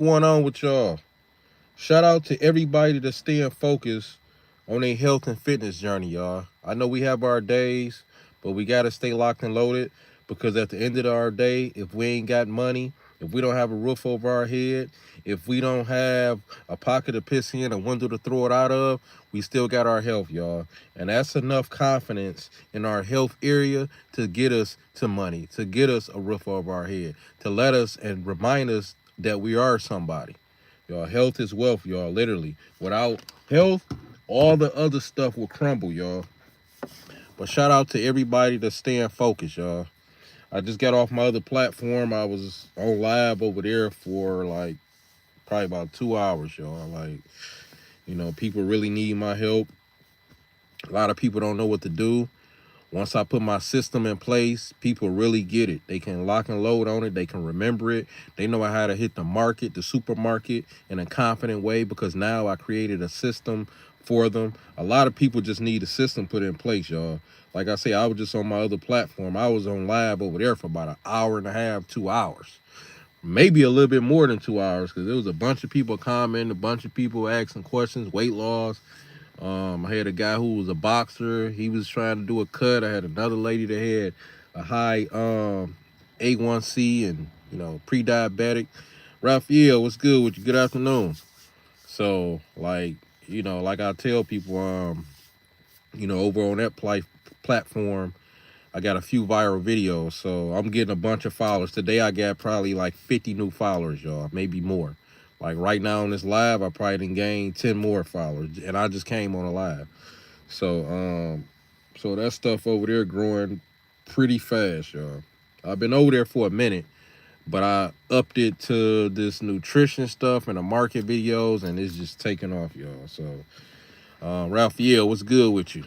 Going on with y'all? Shout out to everybody that's staying focused on their health and fitness journey, y'all. I know we have our days, but we gotta stay locked and loaded because at the end of our day, if we ain't got money, if we don't have a roof over our head, if we don't have a pocket to piss in, a window to throw it out of, we still got our health, y'all. And that's enough confidence in our health area to get us to money, to get us a roof over our head, to let us and remind us that we are somebody. Y'all, health is wealth, y'all. Literally, without health, all the other stuff will crumble, y'all. But shout out to everybody that's staying focused, y'all. I just got off my other platform. I was on live over there for like probably about 2 hours, y'all. Like, people really need my help. A lot of people don't know what to do. Once I put my system in place, people really get it. They can lock and load on it. They can remember it. They know how to hit the market, the supermarket in a confident way because now I created a system for them. A lot of people just need a system put in place, y'all. Like I say, I was just on my other platform. I was on live over there for about an hour and a half, 2 hours. Maybe a little bit more than 2 hours because there was a bunch of people commenting, a bunch of people asking questions, weight loss. I had a guy who was a boxer. He was trying to do a cut. I had another lady that had a high A1C and pre-diabetic. Raphael, what's good with you? Good afternoon. So like I tell people, over on that platform, I got a few viral videos. So I'm getting a bunch of followers. Today I got probably like 50 new followers, y'all, maybe more. Like right now on this live, I probably didn't gain 10 more followers. And I just came on a live. So that stuff over there growing pretty fast, y'all. I've been over there for a minute, but I upped it to this nutrition stuff and the market videos, and it's just taking off, y'all. So, Raphael, what's good with you?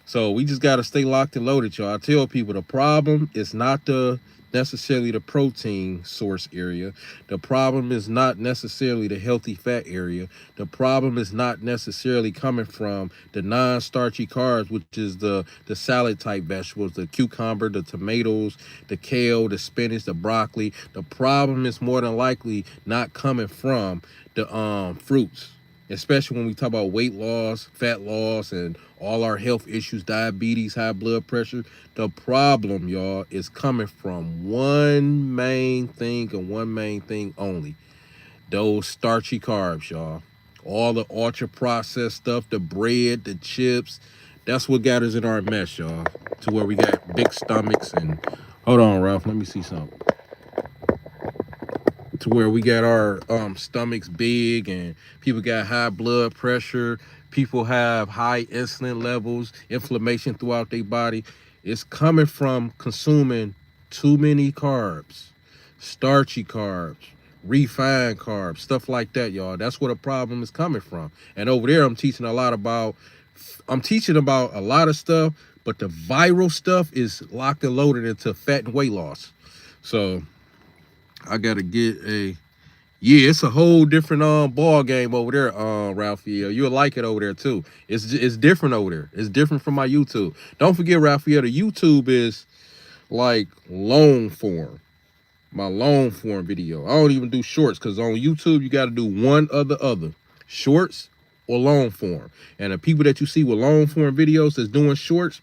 So we just gotta stay locked and loaded, y'all. I tell people the problem is not the necessarily the protein source area. The problem is not necessarily the healthy fat area. The problem is not necessarily coming from the non-starchy carbs, which is the salad type vegetables, the cucumber, the tomatoes, the kale, the spinach, the broccoli. The problem is more than likely not coming from the fruits, especially when we talk about weight loss, fat loss, and all our health issues, diabetes, high blood pressure. The problem, y'all, is coming from one main thing and one main thing only. Those starchy carbs, y'all. All the ultra processed stuff, the bread, the chips. That's what got us in our mess, y'all. To where we got big stomachs and hold on, Ralph, let me see something. To where we got our stomachs big and people got high blood pressure, people have high insulin levels, inflammation throughout their body. It's coming from consuming too many carbs, starchy carbs, refined carbs, stuff like that, y'all. That's where the problem is coming from. And over there I'm teaching about a lot of stuff, but the viral stuff is locked and loaded into fat and weight loss. So I gotta get a yeah, it's a whole different ball game over there, Raphael. You'll like it over there too. It's different over there. It's different from my YouTube. Don't forget, Raphael, the YouTube is like long form. My long form video. I don't even do shorts because on YouTube you gotta do one or the other. Shorts or long form. And the people that you see with long form videos that's doing shorts,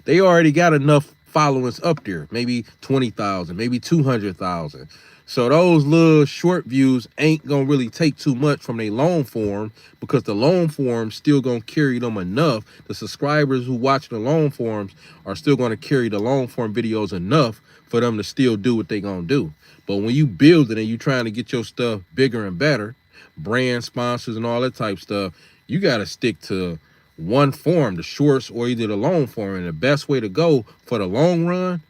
they already got enough followers up there, maybe 20,000, maybe 200,000. So those little short views ain't gonna really take too much from their long form because the long form still gonna carry them enough. The subscribers who watch the long forms are still gonna carry the long form videos enough for them to still do what they gonna do. But when you build it and you trying to get your stuff bigger and better, brand sponsors and all that type stuff, you gotta stick to one form, the shorts or either the long form. And the best way to go for the long run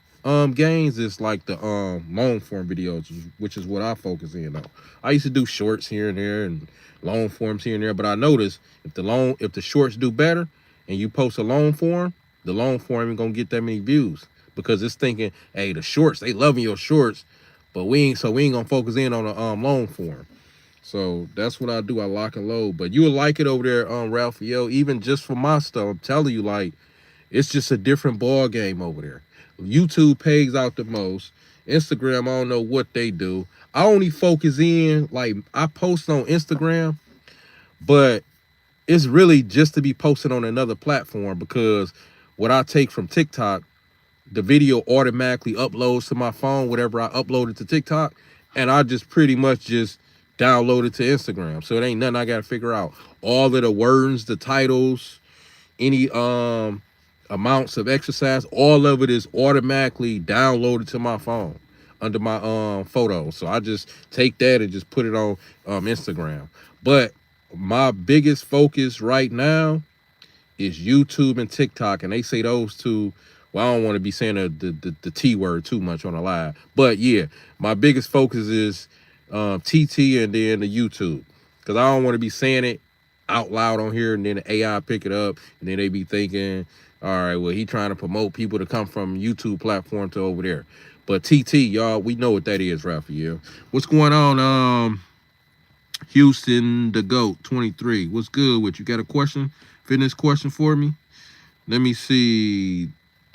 gains is like the long form videos, which is what I focus in on. I used to do shorts here and there and long forms here and there, but I noticed if the shorts do better and you post a long form, the long form ain't gonna get that many views because it's thinking, hey, the shorts, they loving your shorts, but we ain't gonna focus in on the long form. So that's what I do. I lock and load. But you'll like it over there, Raphael, even just for my stuff. I'm telling you, like, it's just a different ball game over there. YouTube pays out the most. Instagram, I don't know what they do. I only focus in, like, I post on Instagram, but it's really just to be posted on another platform, because what I take from TikTok, the video automatically uploads to my phone, whatever I uploaded to TikTok, and I just pretty much just download it to Instagram. So it ain't nothing I gotta figure out. All of the words, the titles, any amounts of exercise, all of it is automatically downloaded to my phone under my photos. So I just take that and just put it on Instagram. But my biggest focus right now is YouTube and TikTok, and they say those two. Well, I don't want to be saying the T word too much on a live, but yeah, my biggest focus is TT and then the YouTube, because I don't want to be saying it out loud on here and then the AI pick it up and then they be thinking, all right, well, he trying to promote people to come from YouTube platform to over there. But TT, y'all, we know what that is, Raphael. What's going on? Houston the GOAT 23. What's good with you? Got a question? Fitness question for me? Let me see.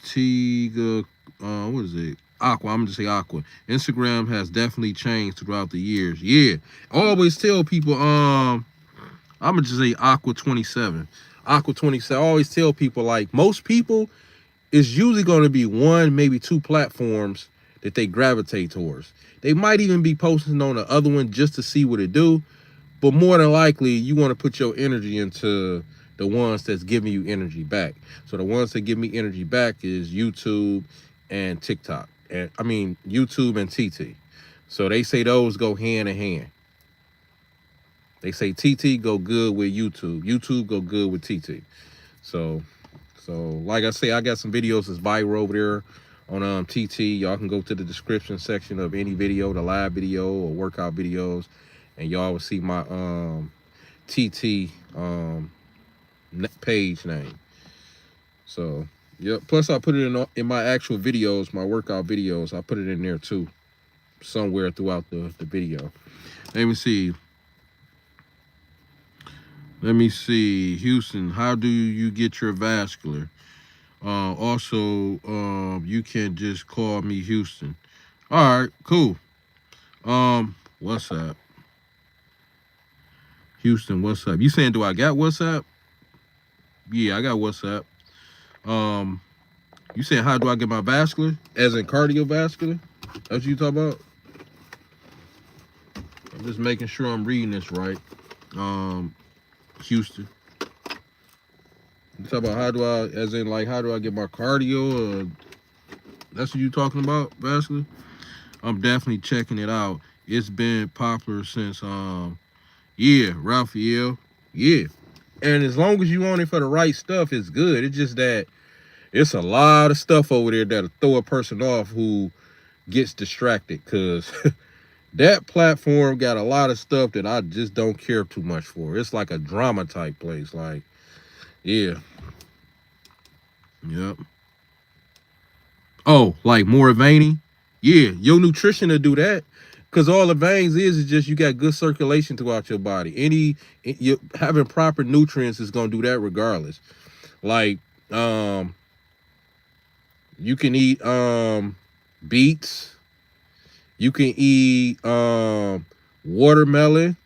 Tiga, what is it? Aqua. I'm gonna say Aqua. Instagram has definitely changed throughout the years. Yeah. I always tell people, I'm gonna just say Aqua 27. Aqua 27. I always tell people, like, most people, it's usually gonna be one, maybe two platforms that they gravitate towards. They might even be posting on the other one just to see what it do. But more than likely, you want to put your energy into the ones that's giving you energy back. So the ones that give me energy back is YouTube and TikTok. And I mean, YouTube and TT. So they say those go hand in hand. They say TT go good with YouTube. YouTube go good with TT. So like I say, I got some videos that's viral over there on TT. Y'all can go to the description section of any video, the live video or workout videos, and y'all will see my TT page name. So yeah. Plus I put it in my actual videos, my workout videos. I put it in there too, somewhere throughout the video. Let me see. Houston, how do you get your vascular? Also, you can just call me Houston. All right, cool. What's up? Houston, what's up? You saying, do I got WhatsApp? Yeah, I got WhatsApp. You saying, how do I get my vascular? As in cardiovascular? That's what you talk about? I'm just making sure I'm reading this right. Houston. You talk about how do I, as in like, how do I get my cardio? That's what you talking about, vascular? I'm definitely checking it out. It's been popular since, yeah, Raphael. Yeah. And as long as you on it for the right stuff, it's good. It's just that it's a lot of stuff over there that'll throw a person off who gets distracted, because that platform got a lot of stuff that I just don't care too much for. It's like a drama type place. Like, yeah. Yep. Oh, like more veiny? Yeah, your nutrition will do that. Because all the veins is just you got good circulation throughout your body. You having proper nutrients is gonna do that regardless. Like, you can eat beets. You can eat watermelon.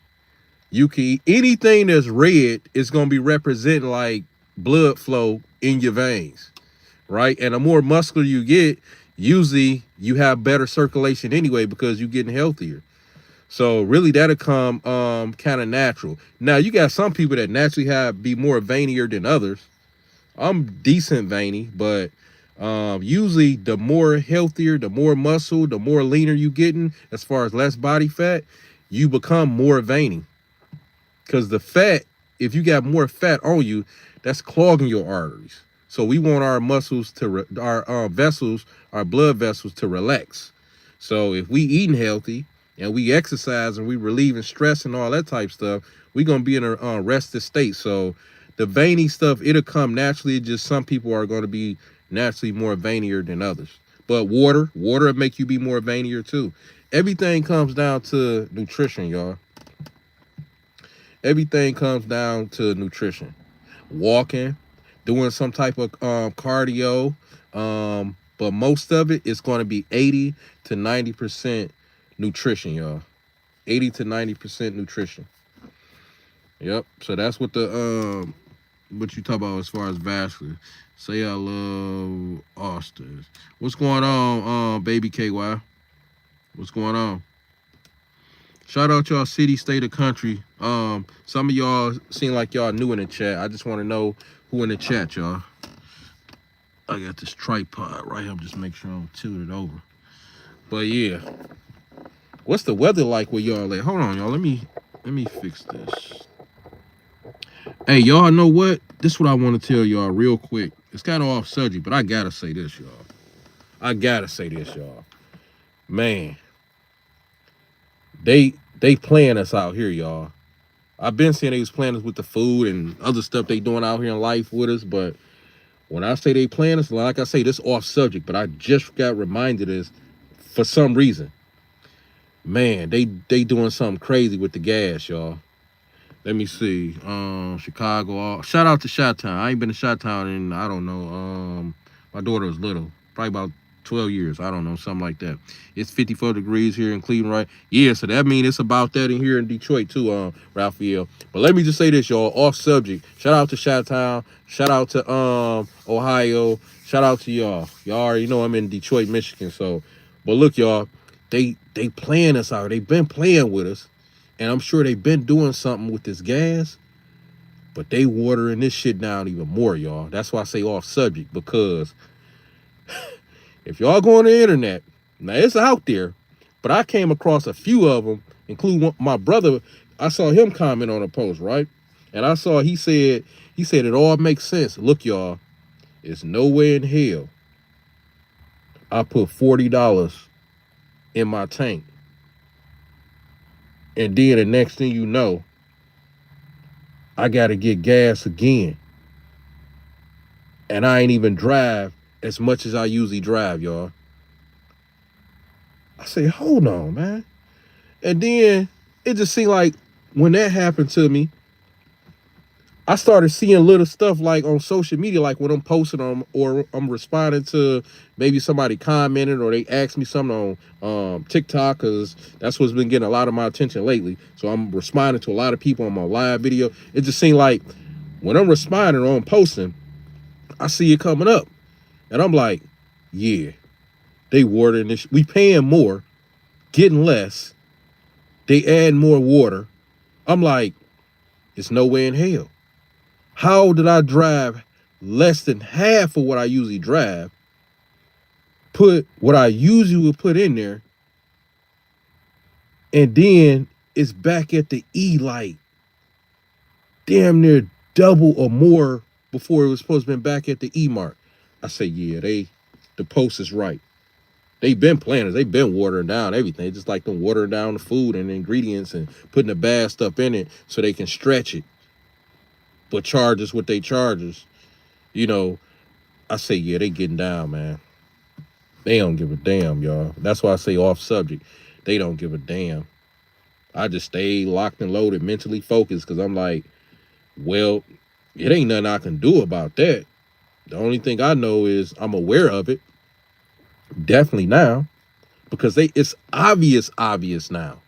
You can eat anything that's red. It's gonna be representing like blood flow in your veins, right? And the more muscular you get, usually you have better circulation anyway, because you're getting healthier. So really that'll come kind of natural. Now you got some people that naturally be more veinier than others. I'm decent veiny, but usually the more healthier, the more muscle, the more leaner you getting, as far as less body fat, you become more veiny. Because the fat, if you got more fat on you, that's clogging your arteries. So we want our muscles to, our vessels, our blood vessels to relax. So if we eating healthy and we exercise and we relieving stress and all that type stuff, we going to be in a rested state. So the veiny stuff, it'll come naturally. Just some people are going to be naturally more veinier than others. But water will make you be more veinier too. Everything comes down to nutrition, y'all. Everything comes down to nutrition. Walking, doing some type of cardio, but most of it is going to be 80 to 90% nutrition, y'all. 80 to 90% nutrition. Yep. So that's what you talk about as far as vascular. Say I love oysters. What's going on, baby KY? What's going on? Shout out y'all city, state, of country. Some of y'all seem like y'all new in the chat. I just want to know who in the chat, y'all. I got this tripod right here. Just make sure I don't tilt it over. But yeah, what's the weather like where y'all at? Hold on, y'all. Let me fix this. Hey, y'all know what? This is what I want to tell y'all real quick. It's kind of off subject, but I gotta say this, y'all. I gotta say this, y'all. Man, they playing us out here, y'all. I've been saying they was playing us with the food and other stuff they doing out here in life with us, but when I say they playing us, like I say, this off subject, but I just got reminded of this for some reason. Man, they doing something crazy with the gas, y'all. Let me see. Chicago. Shout out to Chi-Town. I ain't been to Chi-Town in, I don't know. My daughter was little, probably about 12 years. I don't know, something like that. It's 54 degrees here in Cleveland, right? Yeah, so that means it's about that in here in Detroit too, Raphael. But let me just say this, y'all, off subject. Shout out to Chi-Town. Shout out to Ohio. Shout out to y'all. Y'all already know I'm in Detroit, Michigan. So, but look, y'all, they playing us out. They've been playing with us. And I'm sure they've been doing something with this gas, but they watering this shit down even more, y'all. That's why I say off subject, because if y'all go on the internet, now it's out there, but I came across a few of them, including my brother. I saw him comment on a post, right? And I saw he said it all makes sense. Look, y'all, it's nowhere in hell I put $40 in my tank, and then the next thing you know, I gotta get gas again. And I ain't even drive as much as I usually drive, y'all. I say, hold on, man. And then it just seemed like when that happened to me, I started seeing little stuff like on social media, like when I'm posting on or I'm responding to maybe somebody commented or they asked me something on TikTok, because that's what's been getting a lot of my attention lately. So I'm responding to a lot of people on my live video. It just seemed like when I'm responding or I'm posting, I see it coming up. And I'm like, yeah, they watering this. We paying more, getting less. They add more water. I'm like, it's no way in hell. How did I drive less than half of what I usually drive, put what I usually would put in there, and then it's back at the E light, damn near double or more before it was supposed to be back at the E mark? I say, yeah, the post is right. They've been planners. They've been watering down everything. They just like them watering down the food and the ingredients and putting the bad stuff in it so they can stretch it. But charge us what they charge us. You know, I say, yeah, they getting down, man. They don't give a damn, y'all. That's why I say off subject. They don't give a damn. I just stay locked and loaded, mentally focused, because I'm like, well, it ain't nothing I can do about that. The only thing I know is I'm aware of it. Definitely now. Because it's obvious now.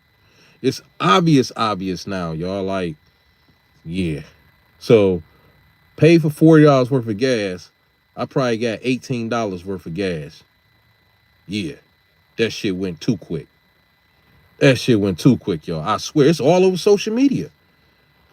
It's obvious now, y'all. Like, yeah. So, pay for $40 worth of gas. I probably got $18 worth of gas. Yeah. That shit went too quick. That shit went too quick, y'all. I swear, it's all over social media.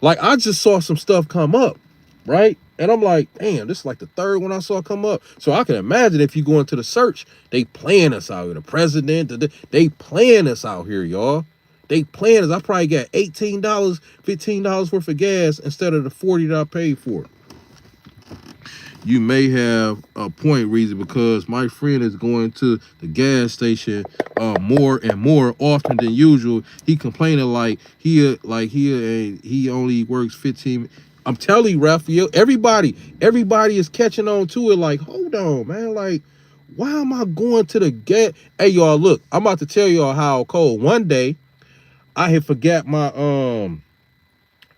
Like, I just saw some stuff come up, right? And I'm like, damn, this is like the third one I saw come up. So I can imagine if you go into the search, they playing us out here. The president, they playing us out here, y'all. They playing us. I probably got $18, $15 worth of gas instead of the $40 that I paid for it. You may have a point, Reason, because my friend is going to the gas station more and more often than usual. He complaining like he only works 15. I'm telling you, Raphael, everybody is catching on to it. Like, hold on, man. Like, why am I going to the gas? Hey, y'all, look, I'm about to tell y'all how cold. One day, I had forgot my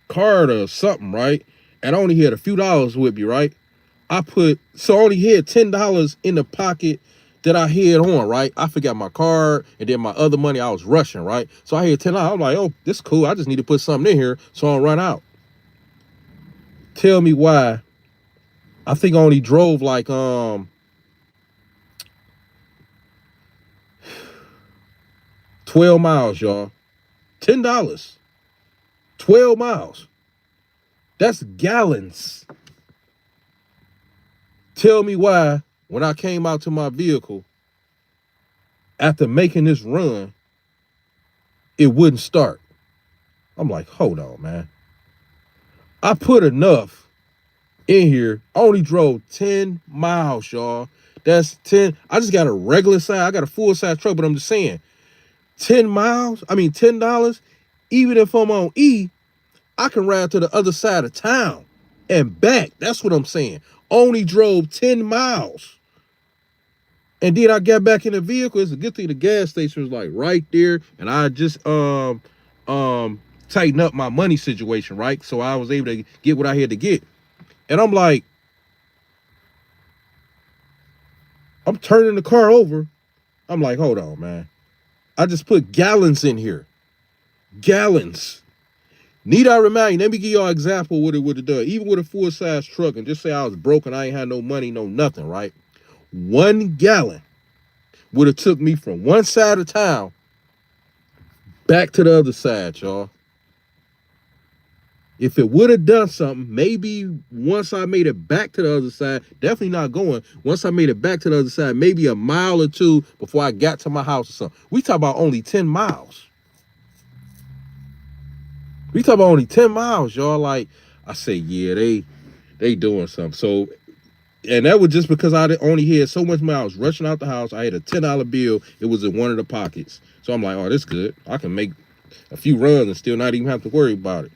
card or something, right? And I only had a few dollars with me, right? I only had $10 in the pocket that I head on, right? I forgot my card, and then my other money, I was rushing, right? So I had $10. I'm like, oh, this is cool. I just need to put something in here so I don't run out. Tell me why. I think I only drove like 12 miles, y'all. $10. 12 miles. That's gallons. Tell me why when I came out to my vehicle after making this run, it wouldn't start. I'm like, hold on, man. I put enough in here. I only drove 10 miles, y'all. That's 10. I just got a regular size. I got a full size truck, but I'm just saying 10 miles. I mean, $10. Even if I'm on E, I can ride to the other side of town and back. That's what I'm saying. Only drove 10 miles. And then I got back in the vehicle. It's a good thing the gas station was like right there. And I just tighten up my money situation, right? So I was able to get what I had to get. And I'm like, I'm turning the car over. I'm like, hold on, man. I just put gallons in here. Gallons. Need I remind you, let me give y'all an example of what it would have done. Even with a full-size truck, and just say I was broke and I ain't had no money, no nothing, right? 1 gallon would have took me from one side of town back to the other side, y'all. If it would have done something, maybe once I made it back to the other side, definitely not going. Once I made it back to the other side, maybe a mile or two before I got to my house or something. We talk about only 10 miles. We talk about only 10 miles, y'all. Like, I say, yeah, they doing something. So, and that was just because I only had so much money. I was rushing out the house. I had a $10 bill. It was in one of the pockets. So I'm like, oh, this good. I can make a few runs and still not even have to worry about it.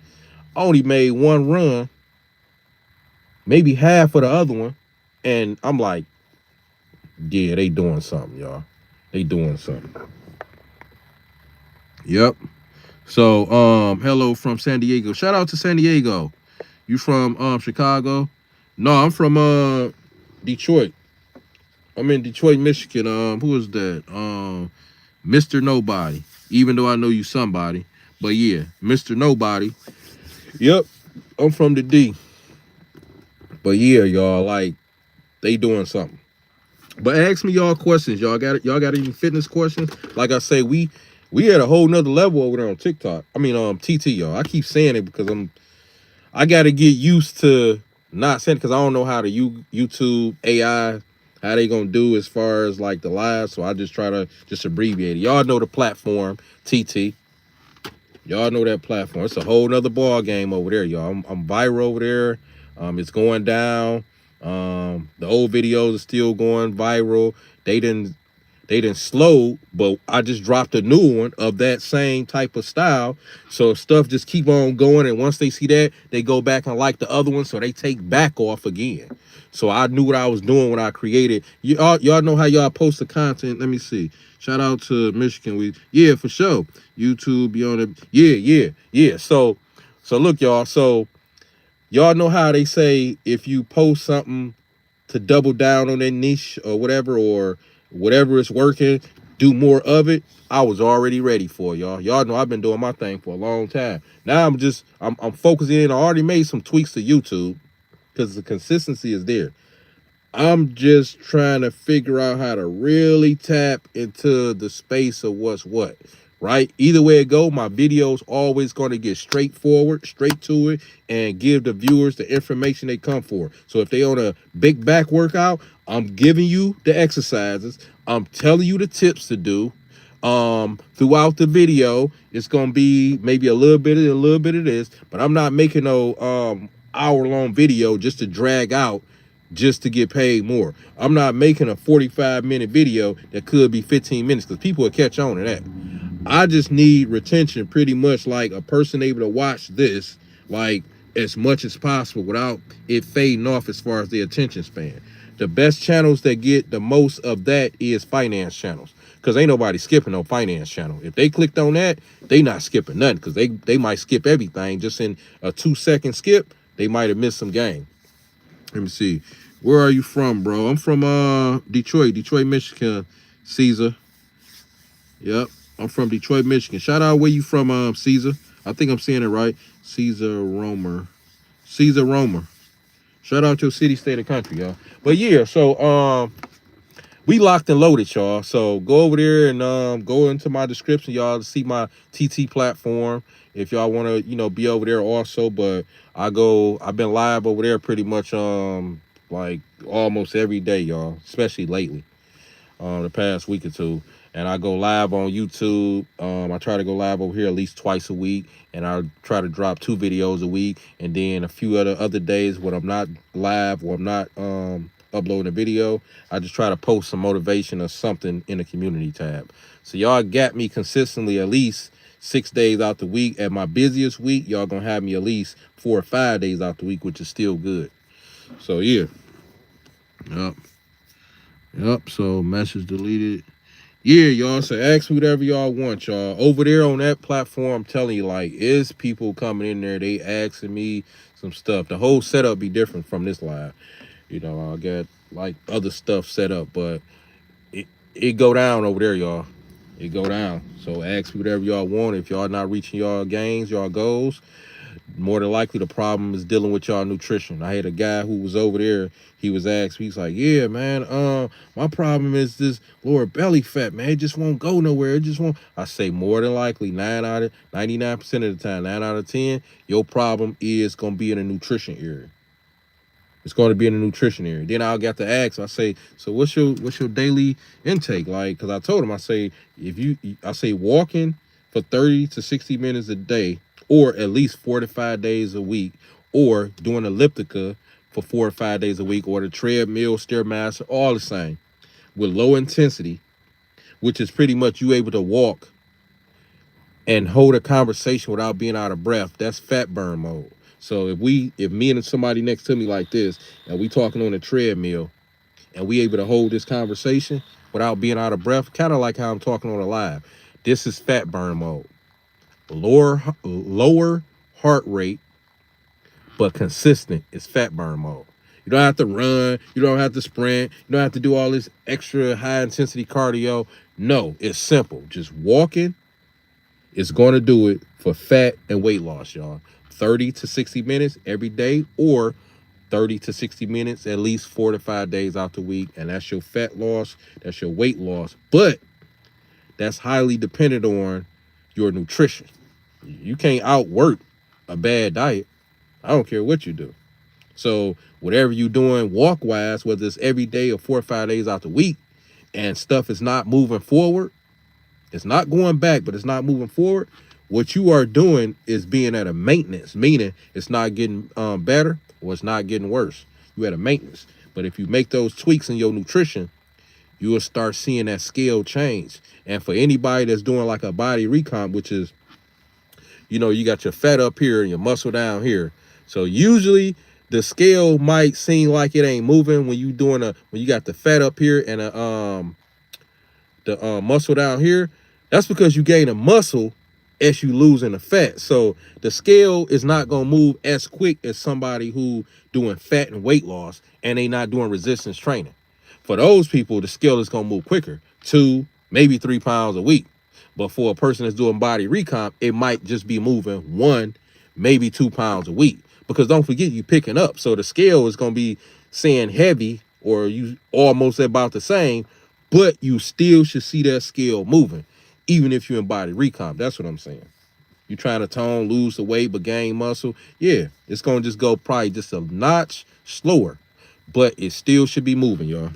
I only made one run, maybe half of the other one. And I'm like, yeah, they doing something, y'all. They doing something. Yep. So, hello from San Diego. Shout out to San Diego. You from Chicago? No, I'm from Detroit. I'm in Detroit, Michigan. Who is that? Mr. Nobody. Even though I know you somebody. But yeah, Mr. Nobody. Yep. I'm from the D. But yeah, y'all, like, they doing something. But ask me y'all questions. Y'all got any fitness questions? Like I say, we at a whole nother level over there on TikTok. I mean, TT, y'all. I keep saying it because I gotta get used to not saying it because I don't know how to YouTube AI, how they gonna do as far as like the live. So I just try to just abbreviate it. Y'all know the platform, TT. Y'all know that platform. It's a whole nother ball game over there, y'all. I'm viral over there. It's going down. The old videos are still going viral. They didn't slow, but I just dropped a new one of that same type of style. So stuff just keep on going. And once they see that, they go back and like the other one. So they take back off again. So I knew what I was doing when I created. Y'all know how y'all post the content. Let me see. Shout out to Michigan. Yeah, for sure. YouTube, be on it. Yeah. So look, y'all. So y'all know how they say if you post something to double down on that niche or whatever is working, do more of it. I was already ready for y'all. Y'all know I've been doing my thing for a long time. Now I'm focusing in. I already made some tweaks to YouTube because the consistency is there. I'm just trying to figure out how to really tap into the space of what's what, right? Either way it go, my video's always going to get straightforward, straight to it, and give the viewers the information they come for. So if they on a big back workout, I'm giving you the exercises. I'm telling you the tips to do. Throughout the video, it's going to be maybe a little bit of this, but I'm not making no hour-long video just to drag out just to get paid more. I'm not making a 45-minute video that could be 15 minutes because people will catch on to that. I just need retention pretty much like a person able to watch this like as much as possible without it fading off as far as the attention span. The best channels that get the most of that is finance channels because ain't nobody skipping no finance channel. If they clicked on that, they not skipping nothing because they might skip everything. Just in a 2-second skip, they might have missed some game. Let me see. Where are you from, bro? I'm from Detroit, Michigan. Caesar. Yep. I'm from Detroit, Michigan. Shout out where you from, Caesar. I think I'm saying it right. Caesar Romer. Caesar Romer. Shout out your city, state, of country, y'all. But yeah, so we locked and loaded, y'all. So go over there and go into my description, y'all, to see my TT platform. If y'all want to, be over there also. But I've been live over there pretty much like almost every day, y'all, especially lately, the past week or two. And I go live on YouTube. I try to go live over here at least twice a week, and I try to drop 2 videos a week. And then a few other days when I'm not live or I'm not uploading a video, I just try to post some motivation or something in the community tab. So y'all got me consistently at least 6 days out the week. At my busiest week, y'all gonna have me at least 4 or 5 days out the week, which is still good. So yeah. Yep. So message deleted. Yeah, y'all. So ask me whatever y'all want, y'all. Over there on that platform, I'm telling you, like, is people coming in there, they asking me some stuff. The whole setup be different from this live. I got like other stuff set up, but it go down over there, y'all. It go down. So ask me whatever y'all want. If y'all not reaching y'all gains, y'all goals, more than likely the problem is dealing with y'all nutrition. I had a guy who was over there. He was asked, he's like, yeah, man, my problem is this lower belly fat, man. It just won't go nowhere. It just won't. I say more than likely 99% of the time, 9 out of 10, your problem is gonna be in the nutrition area. It's going to be in the nutrition area. Then I'll get to ask. I say, so what's your daily intake like? Because I told him, I say, I say walking for 30 to 60 minutes a day, or at least 4 to 5 days a week, or doing elliptica for 4 or 5 days a week, or the treadmill, Stairmaster, all the same, with low intensity, which is pretty much you able to walk and hold a conversation without being out of breath. That's fat burn mode. So if me and somebody next to me like this, and we talking on a treadmill, and we able to hold this conversation without being out of breath, kind of like how I'm talking on a live, this is fat burn mode. Lower heart rate, but consistent is fat burn mode. You don't have to run. You don't have to sprint. You don't have to do all this extra high intensity cardio. No, it's simple. Just walking is going to do it for fat and weight loss, y'all. 30 to 60 minutes every day, or 30 to 60 minutes at least 4 to 5 days out the week. And that's your fat loss. That's your weight loss. But that's highly dependent on your nutrition. You can't outwork a bad diet. I don't care what you do. So whatever you're doing walk-wise, whether it's every day or 4 or 5 days out the week, and stuff is not moving forward, it's not going back, but it's not moving forward, what you are doing is being at a maintenance, meaning it's not getting better or it's not getting worse. You at a maintenance. But if you make those tweaks in your nutrition, you will start seeing that scale change. And for anybody that's doing like a body recomp, which is, you got your fat up here and your muscle down here. So usually the scale might seem like it ain't moving when you got the fat up here and the muscle down here. That's because you gain a muscle as you losing the fat. So the scale is not going to move as quick as somebody who doing fat and weight loss and they not doing resistance training. For those people, the scale is going to move quicker, 2, maybe 3 pounds a week. But for a person that's doing body recomp, it might just be moving 1, maybe 2 pounds a week. Because don't forget, you picking up. So the scale is going to be saying heavy, or you almost about the same, but you still should see that scale moving, even if you're in body recomp. That's what I'm saying. You're trying to tone, lose the weight, but gain muscle. Yeah, it's going to just go probably just a notch slower, but it still should be moving, y'all.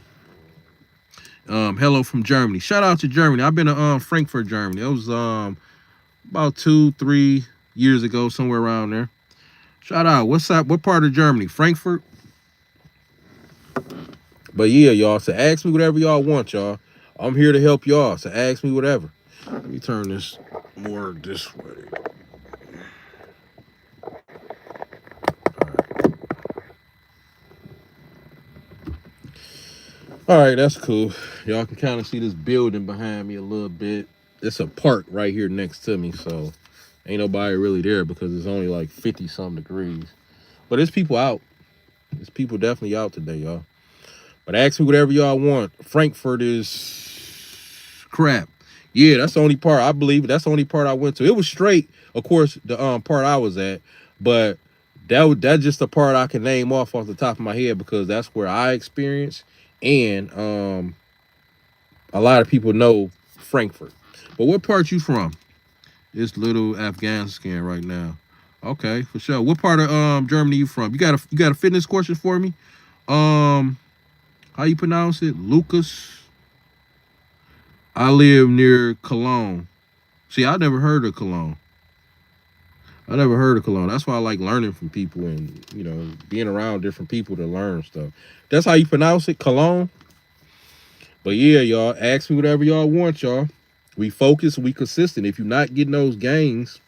Hello from Germany. Shout out to Germany. I've been to Frankfurt, Germany. It was about 2-3 years ago, somewhere around there. Shout out. What's up? What part of Germany? Frankfurt? But yeah, y'all. So ask me whatever y'all want, y'all. I'm here to help y'all. So ask me whatever. Let me turn this more this way. All right, that's cool. Y'all can kind of see this building behind me a little bit. It's a park right here next to me, so ain't nobody really there because it's only like 50-something degrees. But there's people out. There's people definitely out today, y'all. But ask me whatever y'all want. Frankfurt is crap. Yeah, that's the only part I believe. That's the only part I went to. It was straight, of course, the part I was at, but that's just the part I can name off the top of my head because that's where I experienced, and a lot of people know Frankfurt. But what part you from? It's little Afghanistan right now. Okay, for sure. What part of Germany you from? You got a fitness question for me? Um, how you pronounce it? Lucas. I live near Cologne. See, I never heard of Cologne. I never heard of Cologne. That's why I like learning from people and being around different people to learn stuff. That's how you pronounce it, Cologne. But yeah, y'all, ask me whatever y'all want, y'all. We focus, we consistent. If you're not getting those gains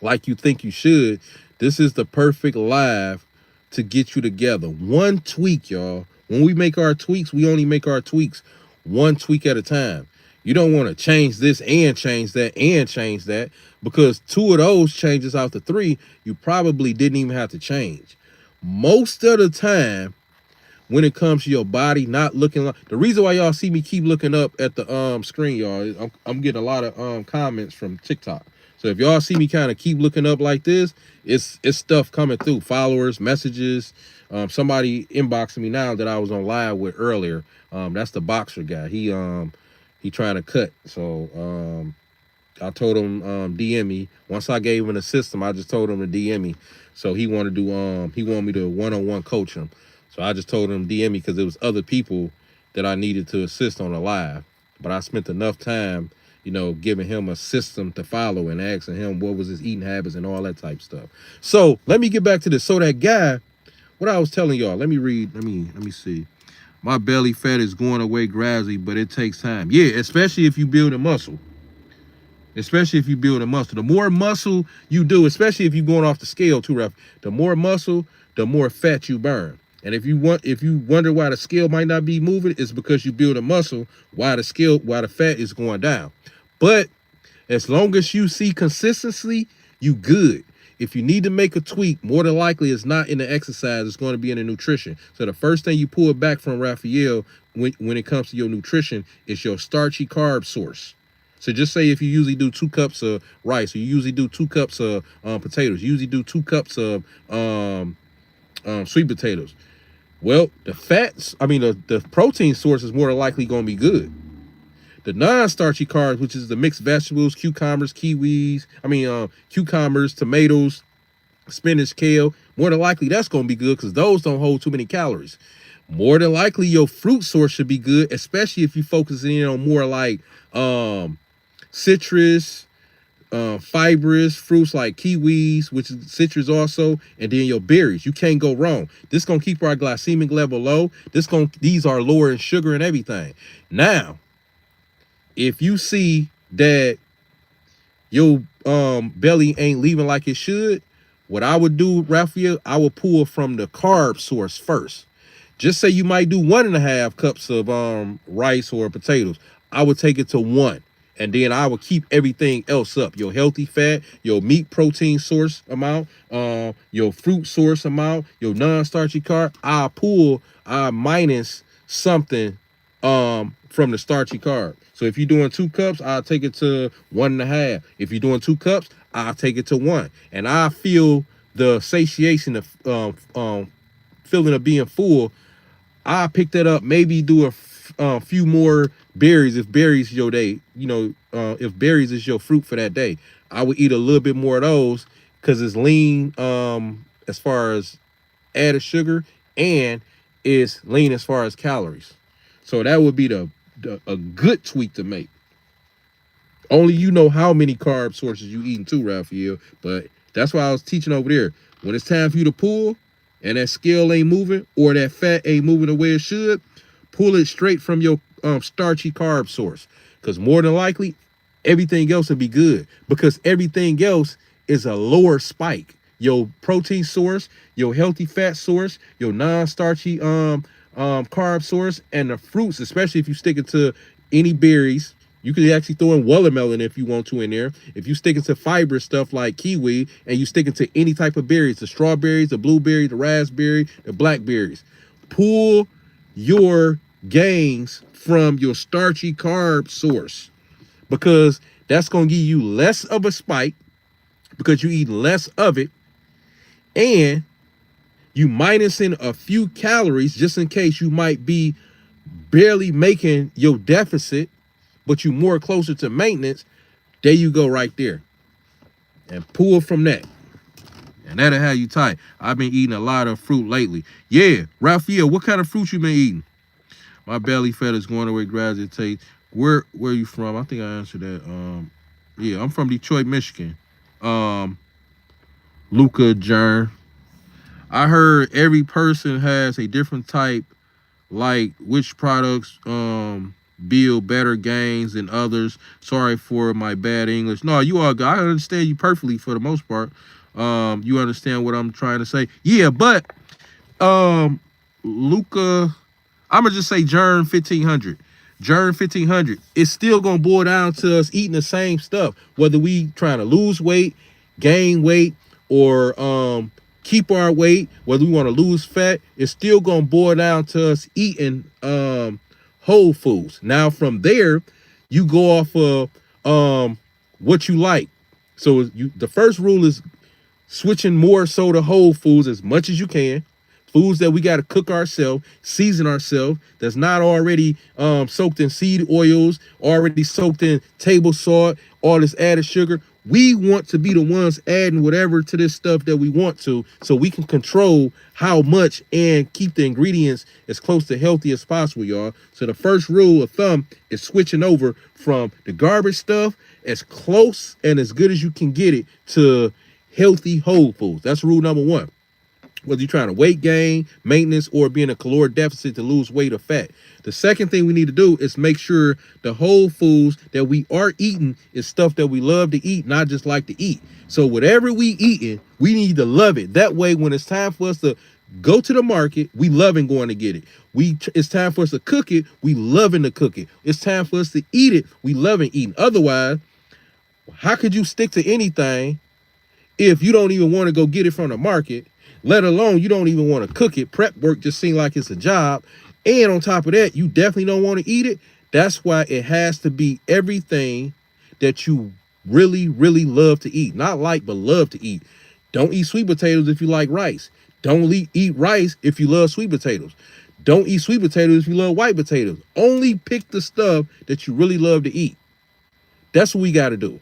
like you think you should, this is the perfect live to get you together. One tweak, y'all. When we make our tweaks, we only make our tweaks one tweak at a time. You don't want to change this and change that and change that, because two of those changes out the three, you probably didn't even have to change. Most of the time, when it comes to your body not looking like, the reason why y'all see me keep looking up at the screen, y'all, I'm getting a lot of comments from TikTok. So if y'all see me kind of keep looking up like this, it's stuff coming through, followers, messages. Somebody inboxing me now that I was on live with earlier. That's the boxer guy. He trying to cut. So I told him DM me. Once I gave him the system, I just told him to DM me. So he wanted me to one-on-one coach him. So I just told him DM me because there was other people that I needed to assist on the live. But I spent enough time, giving him a system to follow and asking him what was his eating habits and all that type stuff. So let me get back to this. So that guy, what I was telling y'all, let me read, let me see. My belly fat is going away gradually, but it takes time. Yeah, especially if you build a muscle. Especially if you build a muscle. The more muscle you do, especially if you're going off the scale too, Ref, the more muscle, the more fat you burn. And if you wonder why the scale might not be moving, it's because you build a muscle while the fat is going down. But as long as you see consistency, you good. If you need to make a tweak, more than likely it's not in the exercise, it's going to be in the nutrition. So the first thing you pull back from Raphael when it comes to your nutrition is your starchy carb source. So just say if you usually do 2 cups of rice, or you usually do 2 cups of potatoes, you usually do 2 cups of sweet potatoes. Well, the protein source is more than likely going to be good. The non-starchy carbs, which is the mixed vegetables, cucumbers, cucumbers, tomatoes, spinach, kale, more than likely that's going to be good because those don't hold too many calories. More than likely your fruit source should be good, especially if you focus in on more like citrus, fibrous fruits like kiwis, which is citrus also, and then your berries. You can't go wrong. This gonna keep our glycemic level low. These are lower in sugar and everything. Now, if you see that your belly ain't leaving like it should, what I would do, Raphael, I would pull from the carb source first. Just say you might do 1.5 cups of rice or potatoes. I would take it to 1. And then I would keep everything else up. Your healthy fat, your meat protein source amount, your fruit source amount, your non-starchy carb. I minus something from the starchy carb. So if you're doing 2 cups, I'll take it to 1.5. If you're doing 2 cups, I'll take it to 1. And I feel the satiation of feeling of being full. I pick that up, maybe do a few more berries if berries your day, if berries is your fruit for that day. I would eat a little bit more of those because it's lean as far as added sugar, and it's lean as far as calories. So that would be a good tweak to make. Only you know how many carb sources you eating too, Raphael, but that's why I was teaching over there. When it's time for you to pull and that scale ain't moving or that fat ain't moving the way it should, pull it straight from your starchy carb source, because more than likely everything else will be good, because everything else is a lower spike. Your protein source, your healthy fat source, your non-starchy carb source, and the fruits, especially if you stick it to any berries. You could actually throw in watermelon if you want to in there. If you sticking to fiber stuff like kiwi, and you sticking to any type of berries, the strawberries, the blueberry, the raspberry, the blackberries, pull your gains from your starchy carb source, because that's going to give you less of a spike because you eat less of it, and you minus in a few calories just in case you might be barely making your deficit, but you more closer to maintenance. There you go right there. And pull from that. And that'll have you tight. I've been eating a lot of fruit lately. Yeah, Raphael, what kind of fruit you been eating? My belly fat is going away gradually. Where are you from? I think I answered that. Yeah, I'm from Detroit, Michigan. Luca Jern. I heard every person has a different type, like which products build better gains than others. Sorry for my bad English. No, you all good. I understand you perfectly for the most part. You understand what I'm trying to say. Yeah, but Luca, I'm gonna just say Jern 1500. Jern 1500. It's still gonna boil down to us eating the same stuff, whether we trying to lose weight, gain weight, or keep our weight, whether we want to lose fat. It's still gonna boil down to us eating whole foods. Now from there, you go off of what you like. So the first rule is switching more so to whole foods as much as you can. Foods that we got to cook ourselves, season ourselves, that's not already soaked in seed oils, already soaked in table salt, all this added sugar. We want to be the ones adding whatever to this stuff that we want to, so we can control how much and keep the ingredients as close to healthy as possible, y'all. So the first rule of thumb is switching over from the garbage stuff as close and as good as you can get it to healthy whole foods. That's rule number one. Whether you're trying to weight gain, maintenance, or be in a caloric deficit to lose weight or fat. The second thing we need to do is make sure the whole foods that we are eating is stuff that we love to eat, not just like to eat. So whatever we eating, we need to love it. That way, when it's time for us to go to the market, we loving going to get it. It's time for us to cook it, we loving to cook it. It's time for us to eat it, we loving eating. Otherwise, how could you stick to anything if you don't even want to go get it from the market? Let alone you don't even want to cook it. Prep work just seems like it's a job. And on top of that, you definitely don't want to eat it. That's why it has to be everything that you really, really love to eat. Not like, but love to eat. Don't eat sweet potatoes if you like rice. Don't eat rice if you love sweet potatoes. Don't eat sweet potatoes if you love white potatoes. Only pick the stuff that you really love to eat. That's what we got to do.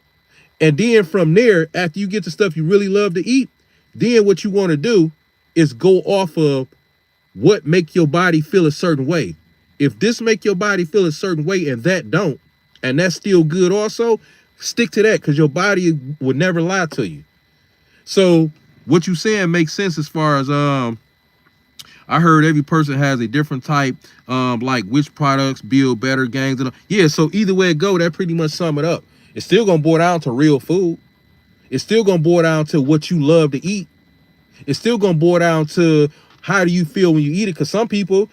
And then from there, after you get the stuff you really love to eat, then what you want to do is go off of what make your body feel a certain way. If this make your body feel a certain way and that don't, and that's still good also, stick to that, because your body would never lie to you. So what you saying makes sense as far as I heard every person has a different type, like which products build better gains. Yeah, so either way it go, that pretty much sum it up. It's still gonna boil down to real food. It's still gonna boil down to what you love to eat. It's still gonna boil down to how do you feel when you eat it. Because some people,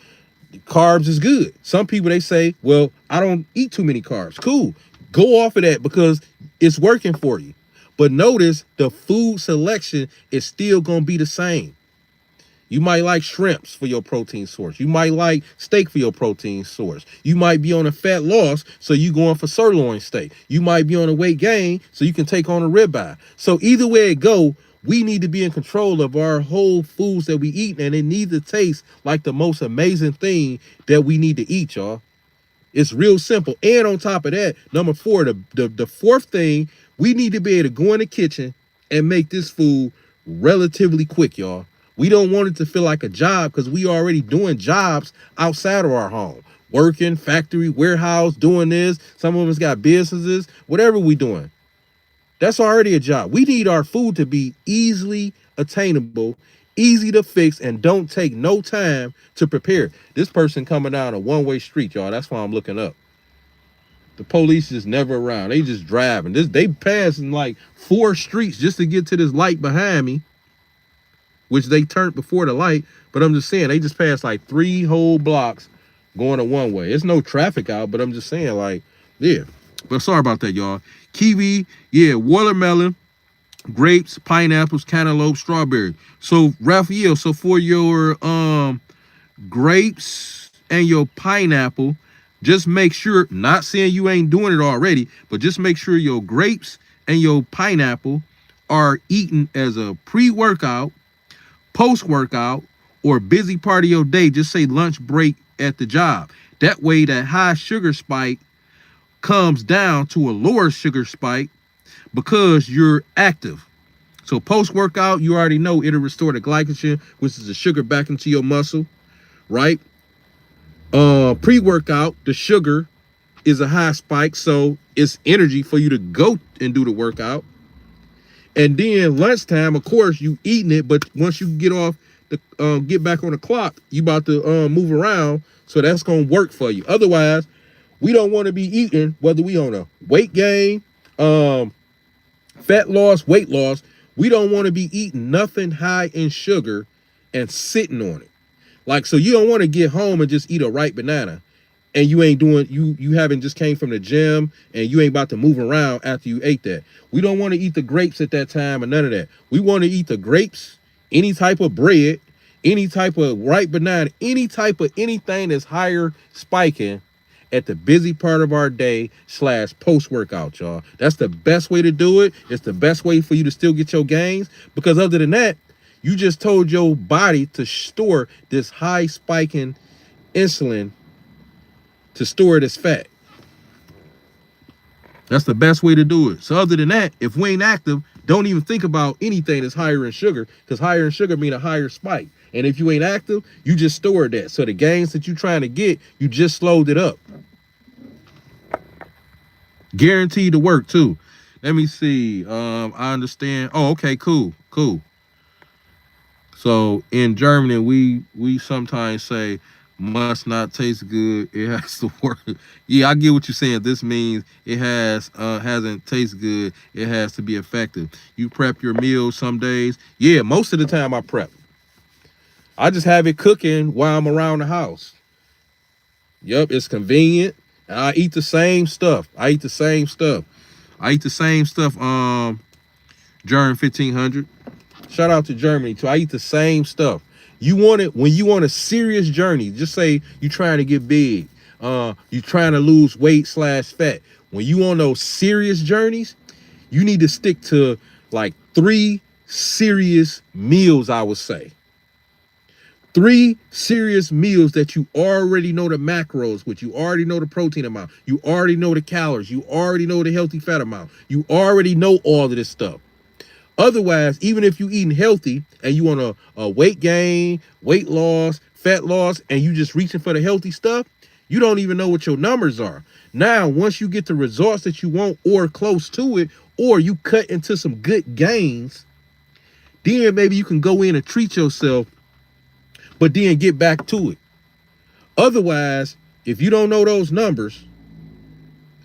carbs is good. Some people, they say, well, I don't eat too many carbs. Cool. Go off of that because it's working for you. But notice the food selection is still gonna be the same. You might like shrimps for your protein source. You might like steak for your protein source. You might be on a fat loss, so you going for sirloin steak. You might be on a weight gain, so you can take on a ribeye. So either way it go, we need to be in control of our whole foods that we eat, and it needs to taste like the most amazing thing that we need to eat, y'all. It's real simple. And on top of that, number four, the fourth thing, we need to be able to go in the kitchen and make this food relatively quick, y'all. We don't want it to feel like a job, because we already doing jobs outside of our home. Working, factory, warehouse, doing this. Some of us got businesses, whatever we doing. That's already a job. We need our food to be easily attainable, easy to fix, and don't take no time to prepare. This person coming down a one-way street, y'all. That's why I'm looking up. The police is never around. They just driving. They passing like 4 streets just to get to this light behind me, which they turned before the light. But I'm just saying, they just passed like 3 whole blocks going a one-way. It's no traffic out, but I'm just saying, like, yeah. But sorry about that, y'all. Kiwi, yeah, watermelon, grapes, pineapples, cantaloupe, strawberry. So, Raphael, so for your grapes, and your pineapple, just make sure, not saying you ain't doing it already, but just make sure your grapes and your pineapple are eaten as a pre-workout, post-workout, or busy part of your day. Just say lunch break at the job. That way that high sugar spike comes down to a lower sugar spike because you're active. So post-workout, you already know it'll restore the glycogen, which is the sugar, back into your muscle, right? Pre-workout, the sugar is a high spike, so it's energy for you to go and do the workout. And then lunchtime, of course, you eating it, but once you get off the get back on the clock, you about to move around, so that's gonna work for you. Otherwise, we don't want to be eating, whether we on a weight gain, fat loss, weight loss. We don't want to be eating nothing high in sugar and sitting on it. Like, so you don't want to get home and just eat a ripe banana and you ain't doing, you haven't just came from the gym and you ain't about to move around after you ate that. We don't want to eat the grapes at that time or none of that. We want to eat the grapes, any type of bread, any type of ripe banana, any type of anything that's higher spiking at the busy part of our day / post-workout, y'all. That's the best way to do it. It's the best way for you to still get your gains, because other than that, you just told your body to store this high spiking insulin, to store it as fat. That's the best way to do it. So other than that, if we ain't active, don't even think about anything that's higher in sugar, because higher in sugar mean a higher spike. And if you ain't active, you just stored that. So the gains that you're trying to get, you just slowed it up. Guaranteed to work too. Let me see. I understand. Oh, okay, cool. So in Germany, we sometimes say must not taste good. It has to work. Yeah, I get what you're saying. This means it hasn't tasted good. It has to be effective. You prep your meals some days. Yeah, most of the time I prep. I just have it cooking while I'm around the house. Yep, it's convenient. And I eat the same stuff. German 1500. Shout out to Germany too. I eat the same stuff. You want it when you on a serious journey. Just say you're trying to get big. You're trying to lose weight / fat. When you on those serious journeys, you need to stick to like 3 serious meals, I would say. 3 serious meals that you already know the macros, which you already know the protein amount, you already know the calories, you already know the healthy fat amount, you already know all of this stuff. Otherwise, even if you eating healthy and you want a weight gain, weight loss, fat loss, and you just reaching for the healthy stuff, you don't even know what your numbers are. Now, once you get the results that you want or close to it, or you cut into some good gains, then maybe you can go in and treat yourself, but then get back to it. Otherwise, if you don't know those numbers,